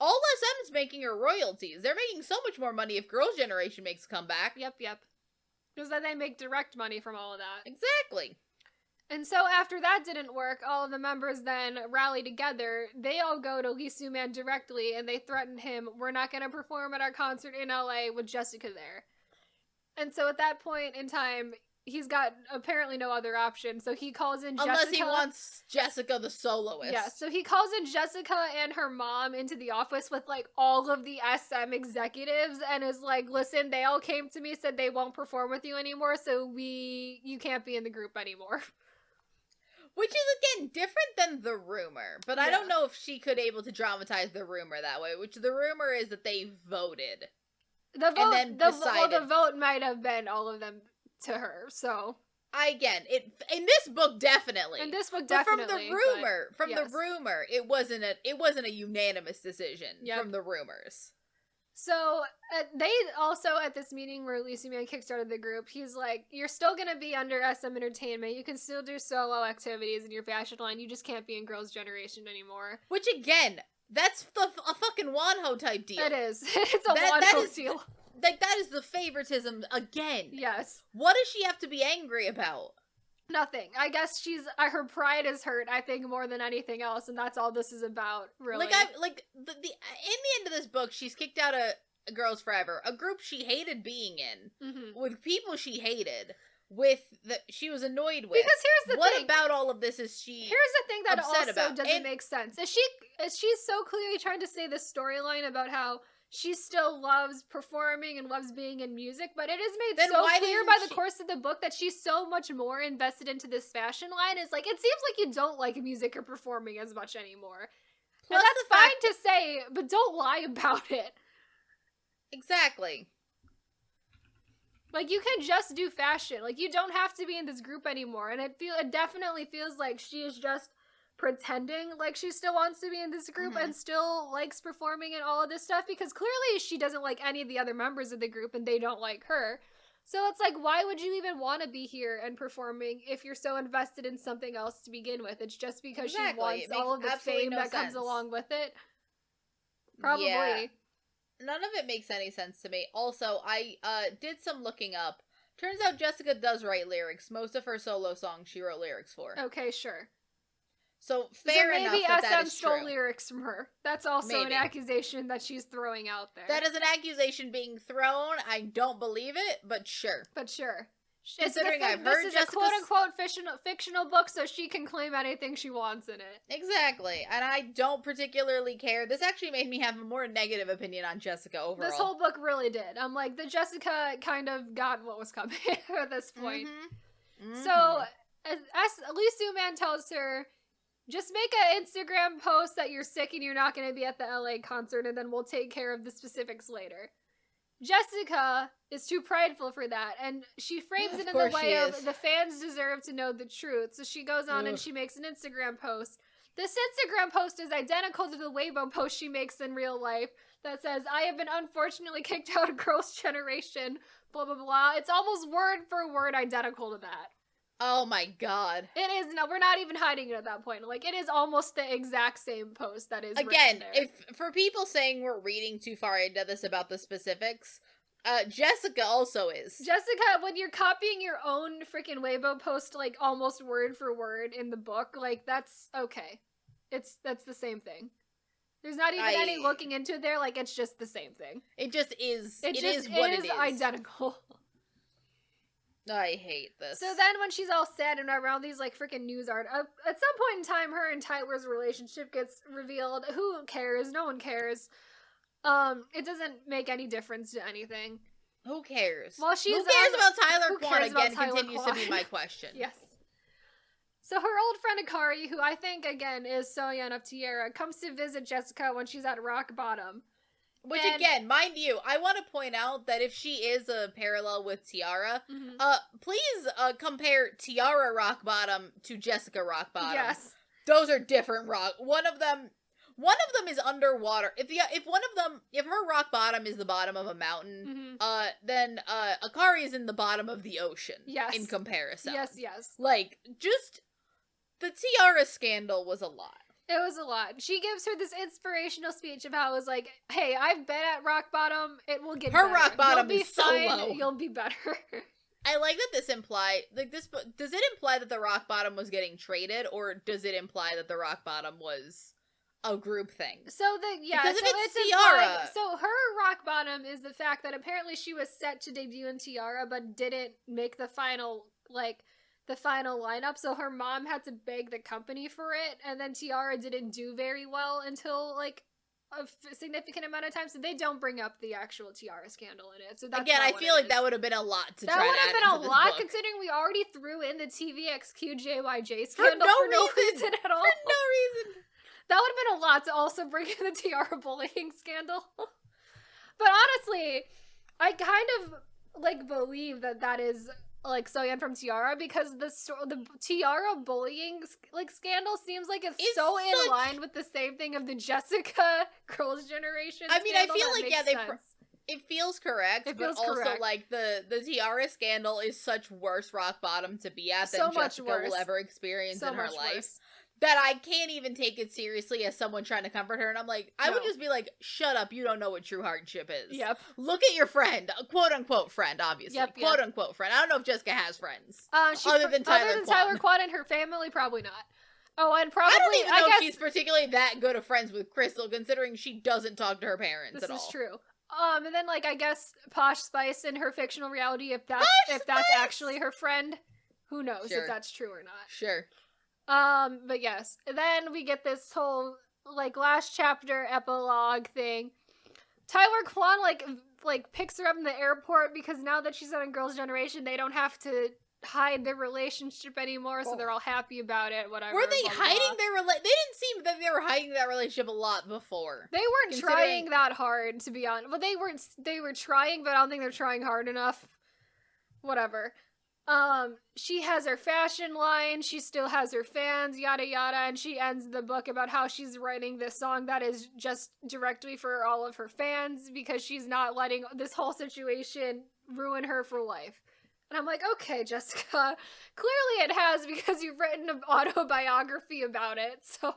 All SM's making are royalties. They're making so much more money if Girls' Generation makes a comeback. Yep. Because then they make direct money from all of that. Exactly. And so after that didn't work, all of the members then rally together. They all go to Lee Soo-man directly, and they threaten him, we're not going to perform at our concert in LA with Jessica there. And so at that point in time, he's got apparently no other option, so he calls in Jessica. Unless he wants Jessica the soloist. Yeah, so he calls in Jessica and her mom into the office with, like, all of the SM executives and is like, listen, they all came to me, said they won't perform with you anymore, so you can't be in the group anymore. Which is, again, different than the rumor, but I don't know if she could able to dramatize the rumor that way, which the rumor is that they voted. The vote might have been all of them to her, so in this book definitely. But from the rumor, it wasn't a unanimous decision from the rumors. So they also at this meeting where Lee Soo-man kickstarted the group, he's like, "You're still gonna be under SM Entertainment. You can still do solo activities in your fashion line. You just can't be in Girls' Generation anymore." Which again, that's a fucking Wonho type deal. It is. It's a Wonho deal. Like, that is the favoritism again. Yes. What does she have to be angry about? Nothing. I guess her pride is hurt, I think, more than anything else, and that's all this is about, really. In the end of this book, she's kicked out of Girls Forever, a group she hated being in, with people she hated, she was annoyed with. Because here's the thing. What about all of this is she Here's the thing that also doesn't make sense. Is she's so clearly trying to say this storyline about how she still loves performing and loves being in music, but it is made so clear by the course of the book that she's so much more invested into this fashion line. It's like, it seems like you don't like music or performing as much anymore. And that's fine to say, but don't lie about it. Exactly. Like, you can just do fashion. Like, you don't have to be in this group anymore. And it definitely feels like she is just pretending like she still wants to be in this group and still likes performing and all of this stuff, because clearly she doesn't like any of the other members of the group and they don't like her. So it's like, why would you even want to be here and performing if you're so invested in something else to begin with? It's just because she wants all of the fame that comes along with it? Probably. Yeah. None of it makes any sense to me. Also, I did some looking up. Turns out Jessica does write lyrics. Most of her solo songs she wrote lyrics for. Okay, sure. So fair enough that is stole true. lyrics from her. That's also an accusation that she's throwing out there. That is an accusation being thrown. I don't believe it, but sure. Considering I've heard this is a quote-unquote fictional book, so she can claim anything she wants in it. Exactly. And I don't particularly care. This actually made me have a more negative opinion on Jessica overall. This whole book really did. I'm like, the Jessica kind of got what was coming at this point. So, as Lee Soo-man tells her, just make an Instagram post that you're sick and you're not going to be at the LA concert, and then we'll take care of the specifics later. Jessica is too prideful for that, and she frames it in the way of the fans deserve to know the truth. So she goes on and she makes an Instagram post. This Instagram post is identical to the Weibo post she makes in real life that says, "I have been unfortunately kicked out of Girls' Generation, blah, blah, blah." It's almost word for word identical to that. Oh my god. It is. No, we're not even hiding it at that point. Like, it is almost the exact same post that is again, if for people saying we're reading too far into this about the specifics, Jessica also is. Jessica, when you're copying your own freaking Weibo post, like, almost word for word in the book, like, that's okay. That's the same thing. There's not even any looking into it there, like, it's just the same thing. It just is. It is identical. I hate this. So then when she's all sad and around these, like, freaking news art, at some point in time, her and Tyler's relationship gets revealed. Who cares? No one cares. It doesn't make any difference to anything. Who cares? Well, who cares about Tyler Kwan again continues to be my question. Yes. So her old friend Akari, who I think, again, is Soyeon of Tierra, comes to visit Jessica when she's at rock bottom. Which, again, mind you, I want to point out that if she is a parallel with Tiara, please compare Tiara rock bottom to Jessica rock bottom. Yes. Those are different rock. One of them is underwater. If her rock bottom is the bottom of a mountain, then Akari is in the bottom of the ocean. Yes. In comparison. Yes. Like, just the Tiara scandal was a lot. It was a lot. She gives her this inspirational speech of how it was like, hey, I've been at rock bottom. It will get better. Her rock bottom is so low. You'll be better. I like that this imply, like, this, does it imply that the rock bottom was getting traded, or does it imply that the rock bottom was a group thing? So because so if it's Tiara. Tiara. So her rock bottom is the fact that apparently she was set to debut in Tiara, but didn't make the final lineup, so her mom had to beg the company for it, and then Tiara didn't do very well until, like, a significant amount of time, so they don't bring up the actual Tiara scandal in it. So that's again, I feel like that would have been a lot to try to add. That would have been a lot, considering we already threw in the TVXQJYJ scandal for no reason at all. For no reason. That would have been a lot to also bring in the Tiara bullying scandal. But honestly, I kind of, like, believe that is, like, Soyeon from Tiara, because the Tiara bullying, like, scandal seems like it's so in line with the same thing of the Jessica Girls' Generation. I mean, I feel like, yeah, it feels correct, but also, like, the Tiara scandal is such worse rock bottom to be at than Jessica will ever experience in her life. That I can't even take it seriously as someone trying to comfort her, and I'm like, I would just be like, shut up, you don't know what true hardship is. Yep. Look at your friend, quote-unquote friend, obviously. Quote-unquote friend. I don't know if Jessica has friends. Other than Tyler Kwan and her family, probably not. Oh, and probably, I don't even know if she's particularly that good of friends with Crystal, considering she doesn't talk to her parents at all. This is true. And then, like, I guess Posh Spice in her fictional reality, if that's actually her friend, who knows if that's true or not. Sure. But yes, then we get this whole, like, last chapter epilogue thing. Tyler Kwan, like picks her up in the airport because now that she's on Girls' Generation, they don't have to hide their relationship anymore, so they're all happy about it, whatever. Were they hiding their relationship? They didn't seem that they were hiding that relationship a lot before. They weren't trying that hard, to be honest. Well, they were trying, but I don't think they're trying hard enough. Whatever. She has her fashion line, she still has her fans, yada yada, and she ends the book about how she's writing this song that is just directly for all of her fans because she's not letting this whole situation ruin her for life. And I'm like, okay, Jessica, clearly it has because you've written an autobiography about it, so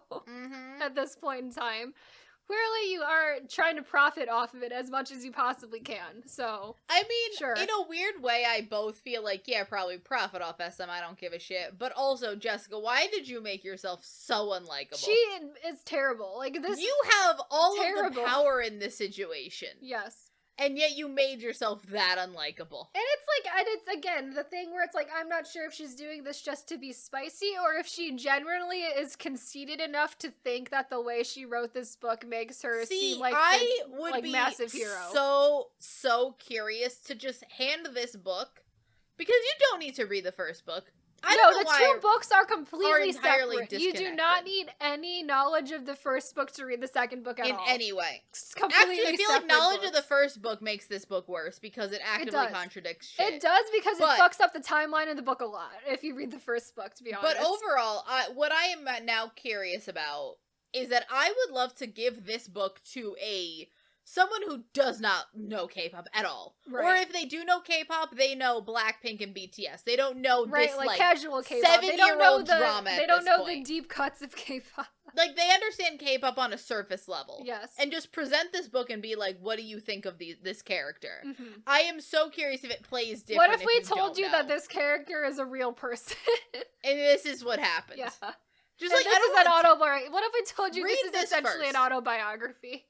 at this point in time. Clearly you are trying to profit off of it as much as you possibly can, so... I mean, sure. In a weird way, I both feel like, yeah, probably profit off SM, I don't give a shit. But also, Jessica, why did you make yourself so unlikable? She is terrible. Like, this... You have all of the power in this situation. Yes. And yet you made yourself that unlikable. And it's again, the thing where it's like, I'm not sure if she's doing this just to be spicy, or if she genuinely is conceited enough to think that the way she wrote this book makes her seem like a massive hero. So curious to just hand this book, because you don't need to read the first book. The two books are completely separate. You do not need any knowledge of the first book to read the second book at all. In any way. It's completely Actually, I feel like knowledge of the first book makes this book worse, because it actively contradicts shit. It does, because it fucks up the timeline of the book a lot, if you read the first book, to be honest. But overall, what I am now curious about is that I would love to give this book to someone who does not know K-pop at all. Right. Or if they do know K-pop, they know Blackpink and BTS. They don't know this, like casual K-pop. 7-year-old drama They don't know the deep cuts of K-pop. Like, they understand K-pop on a surface level. Yes. And just present this book and be like, what do you think of this character? I am so curious if it plays different. What if we told you that this character is a real person? And this is what happened. Yeah. Just like, this is an autobiography. What if we told you this is essentially an autobiography?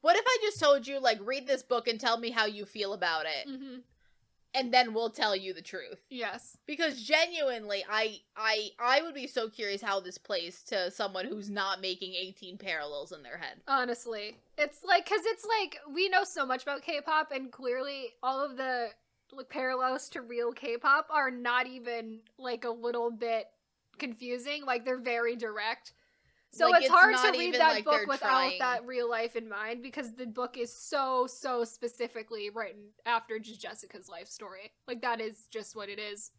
What if I just told you, like, read this book and tell me how you feel about it, and then we'll tell you the truth? Yes. Because genuinely, I would be so curious how this plays to someone who's not making 18 parallels in their head. Honestly. It's like, because it's like, we know so much about K-pop, and clearly all of the parallels to real K-pop are not even, like, a little bit confusing. Like, they're very direct. So like, it's hard to read even, that like, book without trying... that real life in mind, because the book is so specifically written after just Jessica's life story. Like, that is just what it is.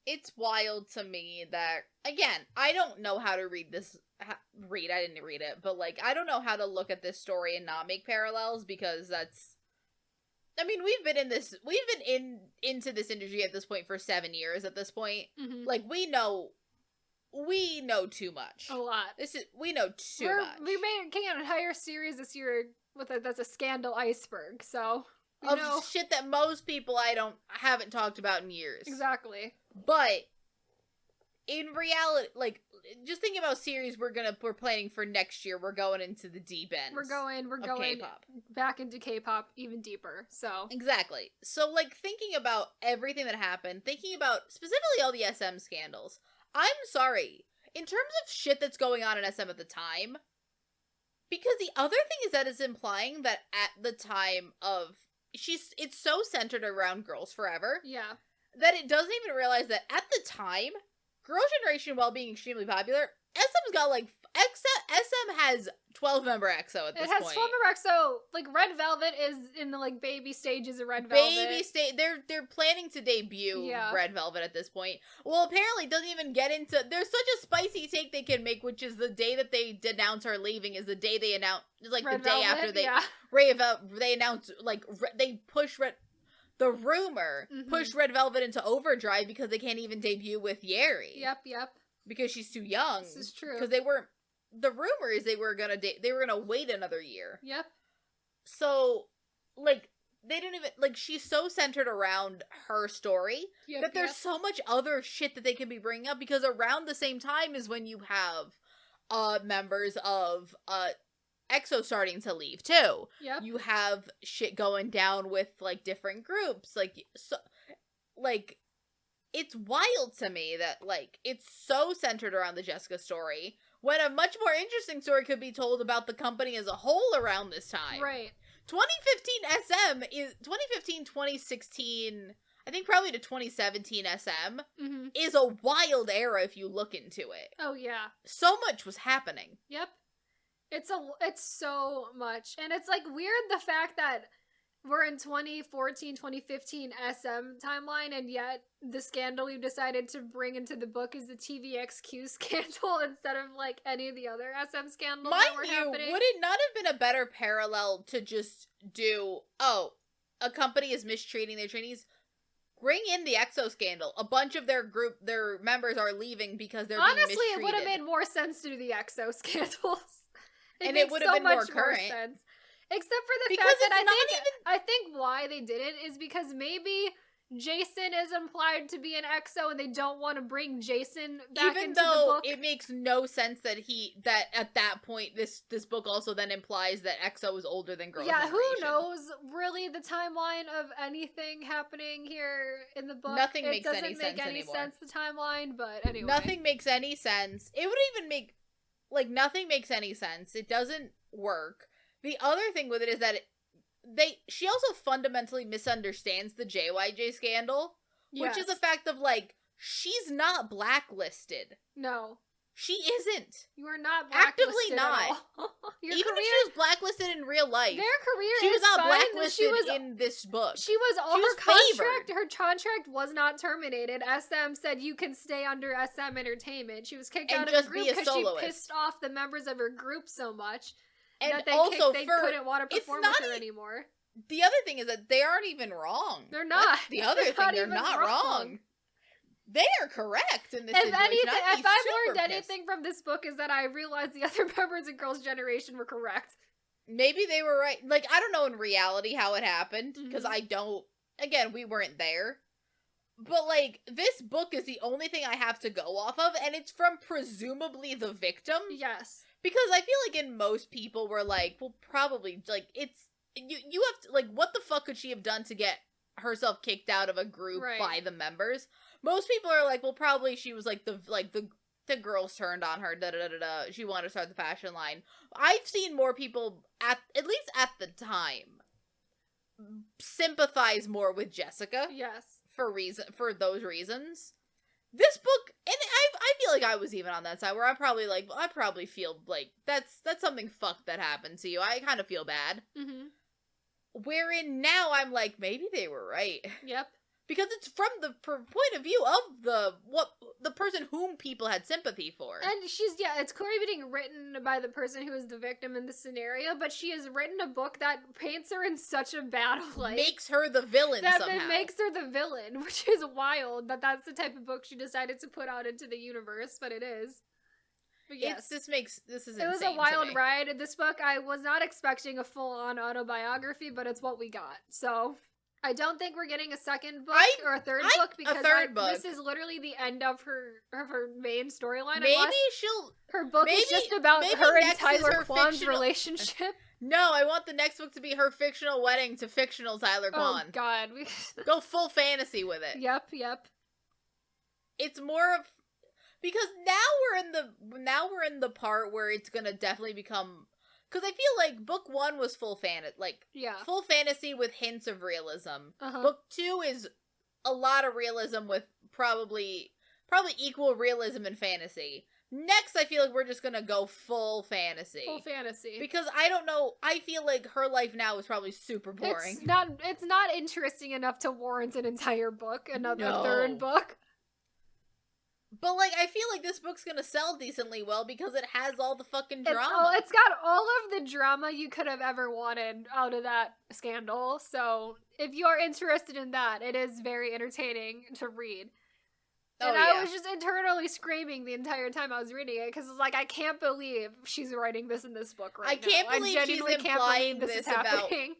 It's wild to me that, again, I don't know how to read this. I didn't read it, but, like, I don't know how to look at this story and not make parallels, because that's... I mean, we've been into this industry at this point for 7 years at this point. Mm-hmm. Like, we know too much. A lot. We know too much. We came out an entire series this year that's a scandal iceberg, so of shit that most people haven't talked about in years. Exactly. But in reality, like, just thinking about series we're planning for next year, we're going into the deep end. We're going K-pop. Back into K-pop even deeper. So exactly. So, like, thinking about everything that happened, thinking about specifically all the SM scandals. I'm sorry, in terms of shit that's going on in SM at the time, because the other thing is that it's implying that at the time of it's so centered around Girls Forever. Yeah. That it doesn't even realize that at the time, Girls' Generation, while being extremely popular, SM's got, like, SM has 12-member EXO at this point. It has 12-member EXO. Like, Red Velvet is in the, like, baby stages of Red Velvet. They're planning to debut Red Velvet at this point. Well, apparently it doesn't even get into... There's such a spicy take they can make, which is the day that they denounce her leaving is the day they announce... It's like Red the day Velvet, after they... they announce, like, they push the rumor pushed Red Velvet into overdrive because they can't even debut with Yeri. Yep. Because she's too young. This is true. Because they weren't... The rumor is they were gonna wait another year. Yep. So, like, they didn't even... Like, she's so centered around her story that there's so much other shit that they can be bringing up, because around the same time is when you have members of EXO starting to leave too. Yep. You have shit going down with, like, different groups. Like, so, like, it's wild to me that, like, it's so centered around the Jessica story, when a much more interesting story could be told about the company as a whole around this time. Right. 2015 SM is 2016, I think probably to 2017 SM is a wild era if you look into it. Oh yeah. So much was happening. Yep. It's so much. And it's, like, weird the fact that we're in 2014, 2015 SM timeline, and yet the scandal you decided to bring into the book is the TVXQ scandal instead of, like, any of the other SM scandals that were happening. Would it not have been a better parallel to just do, a company is mistreating their trainees? Bring in the EXO scandal. A bunch of their members are leaving because they're being mistreated. Honestly, it would have made more sense to do the EXO scandals. It would have been more current. Sense. Except for the fact that I think why they did it is because maybe Jason is implied to be an EXO and they don't want to bring Jason back into the book. It makes no sense that at that point this book also then implies that EXO is older than Girls' Generation. Who knows really the timeline of anything happening here in the book? Nothing makes any sense anymore. It doesn't make any sense, the timeline, but anyway. Nothing makes any sense. It would even make... Like, nothing makes any sense. It doesn't work. The other thing with it is that she also fundamentally misunderstands the JYJ scandal, which is the fact of, like, she's not blacklisted. No. She isn't. You are not blacklisted. Actively not. Even if she was blacklisted in real life. Their career she was not fine. blacklisted in this book. Her contract was not terminated. SM said you can stay under SM Entertainment. She was kicked out of the group because she pissed off the members of her group so much that they couldn't want to perform with her anymore. The other thing is that they aren't even wrong. They're not. That's the other thing, they're not wrong. They are correct in this situation. If I've learned anything from this book is that I realized the other members of Girls' Generation were correct. Maybe they were right. Like, I don't know in reality how it happened, because again, we weren't there. But, like, this book is the only thing I have to go off of, and it's from presumably the victim. Yes. Because I feel like in most people we're like, well, probably, like, it's, you have to, like, what the fuck could she have done to get herself kicked out of a group by the members? Most people are like, well, probably she was like the girls turned on her, she wanted to start the fashion line. I've seen more people at least at the time sympathize more with Jessica. Yes. For those reasons this book, and I feel like I was even on that side where I probably feel like that's something fucked that happened to you. I kind of feel bad. Mm-hmm. Wherein now I'm like, maybe they were right. Yep. Because it's from the point of view of the person whom people had sympathy for. And it's clearly being written by the person who is the victim in this scenario, but she has written a book that paints her in such a bad light. Makes her the villain somehow. That makes her the villain, which is wild that that's the type of book she decided to put out into the universe, but it is. But yes. This is insane. It was a wild ride. This book, I was not expecting a full-on autobiography, but it's what we got, so... I don't think we're getting a second book or a third book because this is literally the end of her main storyline. Maybe her book is just about her and Tyler Kwan's relationship. No, I want the next book to be her fictional wedding to fictional Tyler Kwan. Oh God, go full fantasy with it. Yep. It's more of because now we're in the part where it's gonna definitely become. Because I feel like book 1 was full fantasy with hints of realism. Uh-huh. Book 2 is a lot of realism with probably equal realism and fantasy. Next, I feel like we're just gonna go full fantasy. Full fantasy. Because I don't know, I feel like her life now is probably super boring. It's not interesting enough to warrant an entire book, a third book. But, like, I feel like this book's gonna sell decently well because it has all the fucking drama. It's got all of the drama you could have ever wanted out of that scandal. So, if you're interested in that, it is very entertaining to read. And I was just internally screaming the entire time I was reading it because it's like, I can't believe she's writing this in this book right now. I genuinely can't believe this is happening.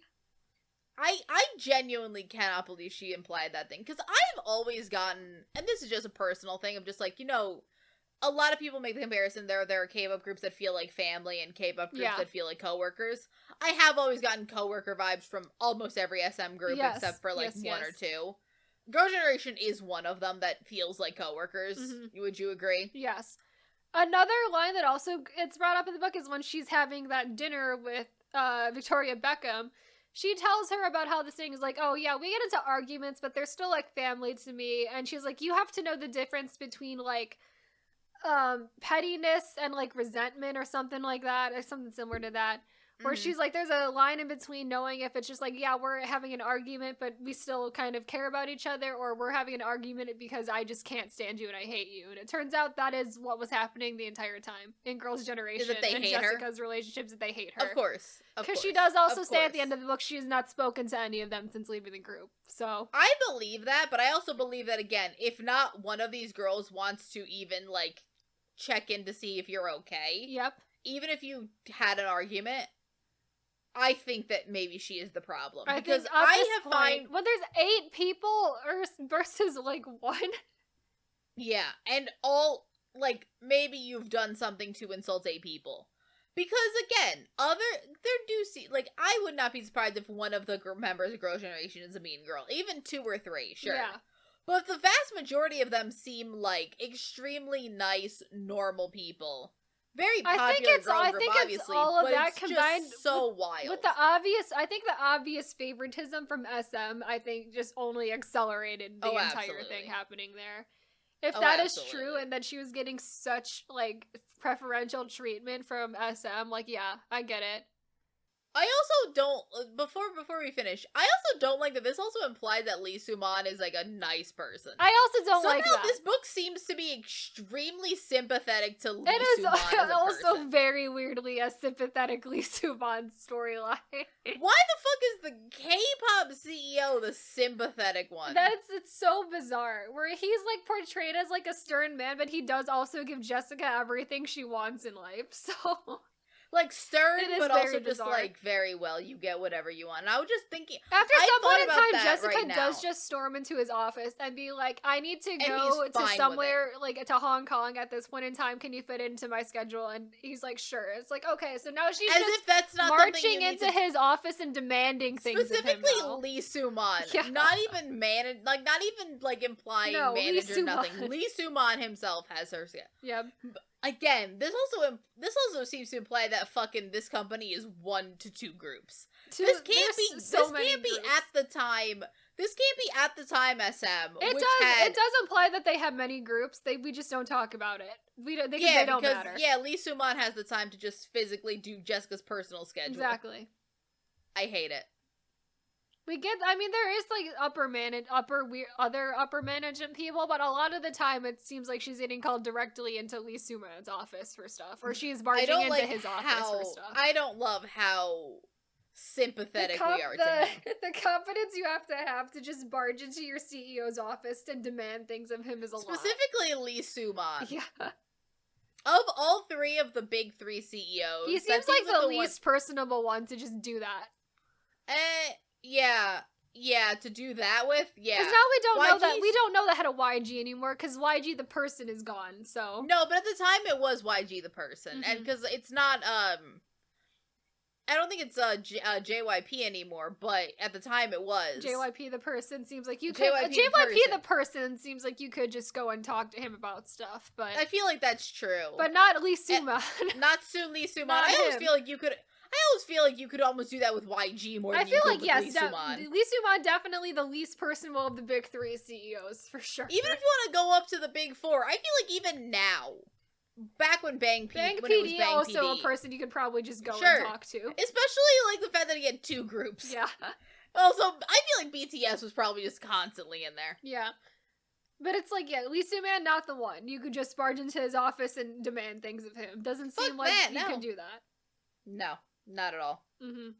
I genuinely cannot believe she implied that thing. Because I've always gotten, and this is just a personal thing, of just like, a lot of people make the comparison. There are K-pop groups that feel like family and K-pop groups that feel like coworkers. I have always gotten coworker vibes from almost every SM group except for one or two. Girl Generation is one of them that feels like coworkers. Mm-hmm. Would you agree? Yes. Another line that also gets brought up in the book is when she's having that dinner with Victoria Beckham. She tells her about how this thing is like, oh yeah, we get into arguments, but they're still like family to me. And she's like, you have to know the difference between like pettiness and like resentment or something like that, or something similar to that. Where she's like, there's a line in between knowing if it's just like, yeah, we're having an argument, but we still kind of care about each other, or we're having an argument because I just can't stand you and I hate you. And it turns out that is what was happening the entire time in Girls' Generation and Jessica's relationships, that they hate her. Of course. Because she does also say at the end of the book she has not spoken to any of them since leaving the group. So I believe that, but I also believe that, again, if not one of these girls wants to even, like, check in to see if you're okay. Yep. Even if you had an argument, I think that maybe she is the problem. When there's 8 people versus like 1. Yeah, and all, like, maybe you've done something to insult 8 people. Because, again, I would not be surprised if one of the members of Girl Generation is a mean girl. Even 2 or 3, sure. Yeah. But the vast majority of them seem like extremely nice, normal people. Very popular girl group, obviously, all of but that it's combined just so wild. With the obvious favoritism from SM, I think just only accelerated the entire thing happening there. If that is true, and that she was getting such, like, preferential treatment from SM, like, yeah, I get it. I also don't, before we finish, I also don't like that this also implies that Lee Soo-man is, like, a nice person. I also don't like that. Somehow this book seems to be extremely sympathetic to Lee Soo-man as a person. It is also very weirdly a sympathetic Lee Soo-man storyline. Why the fuck is the K-pop CEO the sympathetic one? It's so bizarre, where he's, like, portrayed as, like, a stern man, but he does also give Jessica everything she wants in life, so... Like, stern, but also just, like, very well, you get whatever you want. And I was just thinking... After some point in time, Jessica does just storm into his office and be like, I need to go to somewhere, like, to Hong Kong at this point in time. Can you fit into my schedule? And he's like, sure. It's like, okay, so now she's marching into his office and demanding things of him. Specifically Lee Soo-man. Yeah. Not even, implying manager, nothing. Lee Soo-man himself has her schedule. Yeah. Again, this also seems to imply that fucking this company is 1 to 2 groups. This can't be at the time. This can't be at the time SM. It does imply that they have many groups. We just don't talk about it. They don't matter. Yeah, Lee Soo-man has the time to just physically do Jessica's personal schedule. Exactly. I hate it. There is like other upper management people, but a lot of the time it seems like she's getting called directly into Lee Soo-man's office for stuff, or she's barging into his office for stuff. I don't love how sympathetic we are to him. The confidence you have to just barge into your CEO's office and demand things of him is a lot. Specifically Lee Soo-man. Yeah. Of all 3 of the big 3 CEOs, he seems like the least personable one to just do that. Yeah, to do that with, yeah. Because now we don't know the head of YG anymore, because YG the person is gone, so. No, but at the time it was YG the person, and because it's not, I don't think it's JYP anymore, but at the time it was. JYP the person seems like you could. JYP the person seems like you could just go and talk to him about stuff, but. I feel like that's true. But not Lee Soo-man. Not Lee Soo-man. I always feel like you could almost do that with YG more than you could with Lee Soo-man. Lee Soo-man definitely the least personable of the big 3 CEOs, for sure. Even if you want to go up to the big 4, I feel like even now, back when Bang PD also a person you could probably just go and talk to. Especially like the fact that he had 2 groups. Yeah. Also, I feel like BTS was probably just constantly in there. Yeah. But it's like, Lee Soo-man, not the one. You could just barge into his office and demand things of him. Doesn't seem like you can do that. No, not at all. Mm-hmm.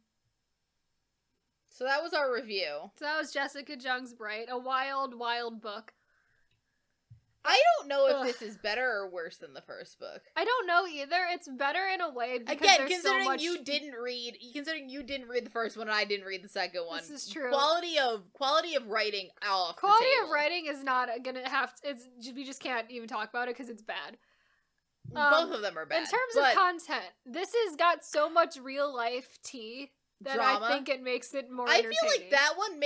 So that was our review. So that was Jessica Jung's Bright, a wild, wild book. I don't know if this is better or worse than the first book. I don't know either. It's better in a way because again, considering you didn't read the first one and I didn't read the second one. This is true. Quality of writing off. Quality of writing is not gonna have to. We just can't even talk about it because it's bad. Both of them are bad. In terms of content, this has got so much real life tea that drama. I think it makes it more entertaining. I feel like that one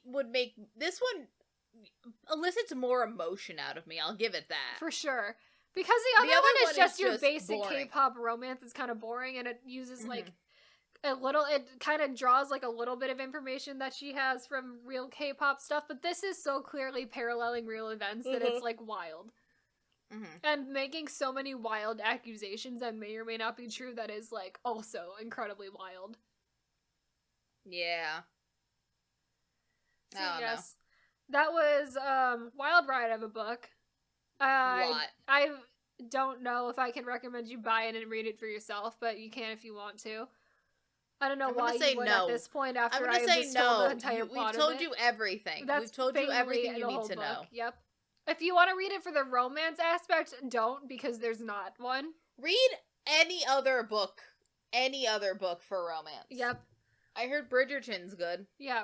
would make this one elicits more emotion out of me. I'll give it that. For sure. Because the other one is just your basic K-pop romance. It's kind of boring, and it uses like it kind of draws like a little bit of information that she has from real K-pop stuff, but this is so clearly paralleling real events that it's like wild. And making so many wild accusations that may or may not be true that is like also incredibly wild. Yeah. So yes. That was wild ride of a book. I don't know if I can recommend you buy it and read it for yourself, but you can if you want to. I don't know why you would at this point after I just told the entire plot of it. We've told you everything. We've told you everything you need to know. Yep. If you want to read it for the romance aspect, don't, because there's not one. Read any other book for romance. Yep. I heard Bridgerton's good. Yeah,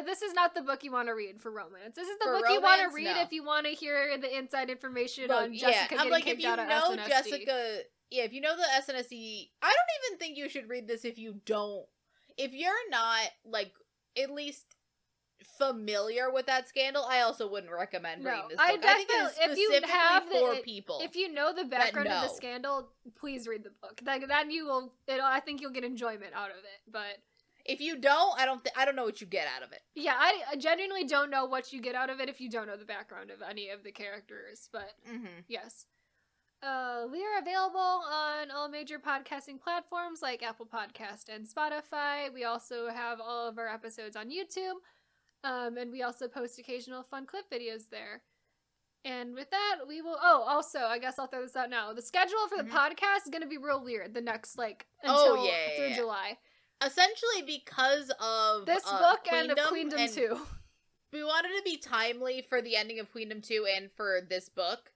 this is not the book you want to read for romance. This is the book you want to read if you want to hear the inside information on Jessica getting kicked out of SNSD. Jessica, if you know the SNSD, I don't even think you should read this if you're not, like, at least familiar with that scandal. I also wouldn't recommend reading this book. I think it is specifically for people. If you know the background of the scandal, please read the book. Then I think you'll get enjoyment out of it, but... If you don't, I don't know what you get out of it. Yeah, I genuinely don't know what you get out of it if you don't know the background of any of the characters, but yes. We are available on all major podcasting platforms like Apple Podcast and Spotify. We also have all of our episodes on YouTube, and we also post occasional fun clip videos there. And with that, we will... Oh, also, I guess I'll throw this out now. The schedule for the podcast is going to be real weird the next, until through July. Essentially, because of this book and of Queendom 2. We wanted to be timely for the ending of Queendom 2 and for this book.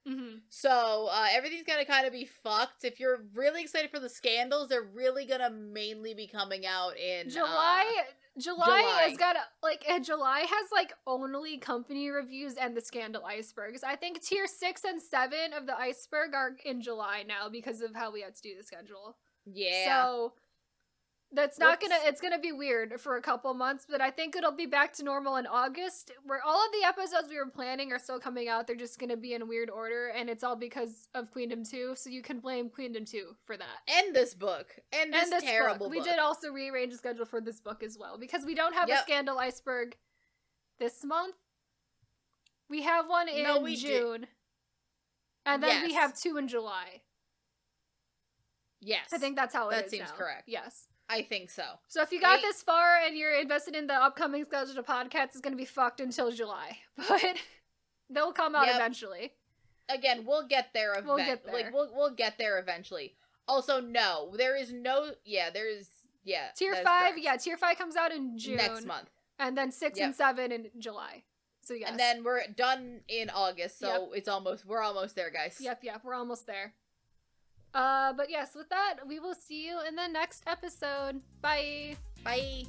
So, everything's gonna kind of be fucked. If you're really excited for the scandals, they're really gonna mainly be coming out in July has got July has only company reviews and the scandal icebergs. I think tier 6 and 7 of the iceberg are in July now because of how we had to do the schedule. Yeah. So That's not it's gonna be weird for a couple months, but I think it'll be back to normal in August, where all of the episodes we were planning are still coming out. They're just gonna be in weird order, and it's all because of Queendom 2, so you can blame Queendom 2 for that. And this book. And this terrible book. We did also rearrange the schedule for this book as well, because we don't have a Scandal Iceberg this month. We have one in June. And then we have 2 in July. Yes. I think that's how it is. That seems correct. Yes. I think so. So if you got this far and you're invested in the upcoming schedule of podcasts, it's going to be fucked until July. But they'll come out eventually. Again, we'll get there eventually. We'll get there. Like, we'll get there eventually. Also, no, there is no... Yeah, there is... Yeah, Tier 5, Tier 5 comes out in June. Next month. And then 6 and 7 in July. So yes. And then we're done in August, so we're almost there, guys. Yep, we're almost there. But yes, with that, we will see you in the next episode. Bye! Bye!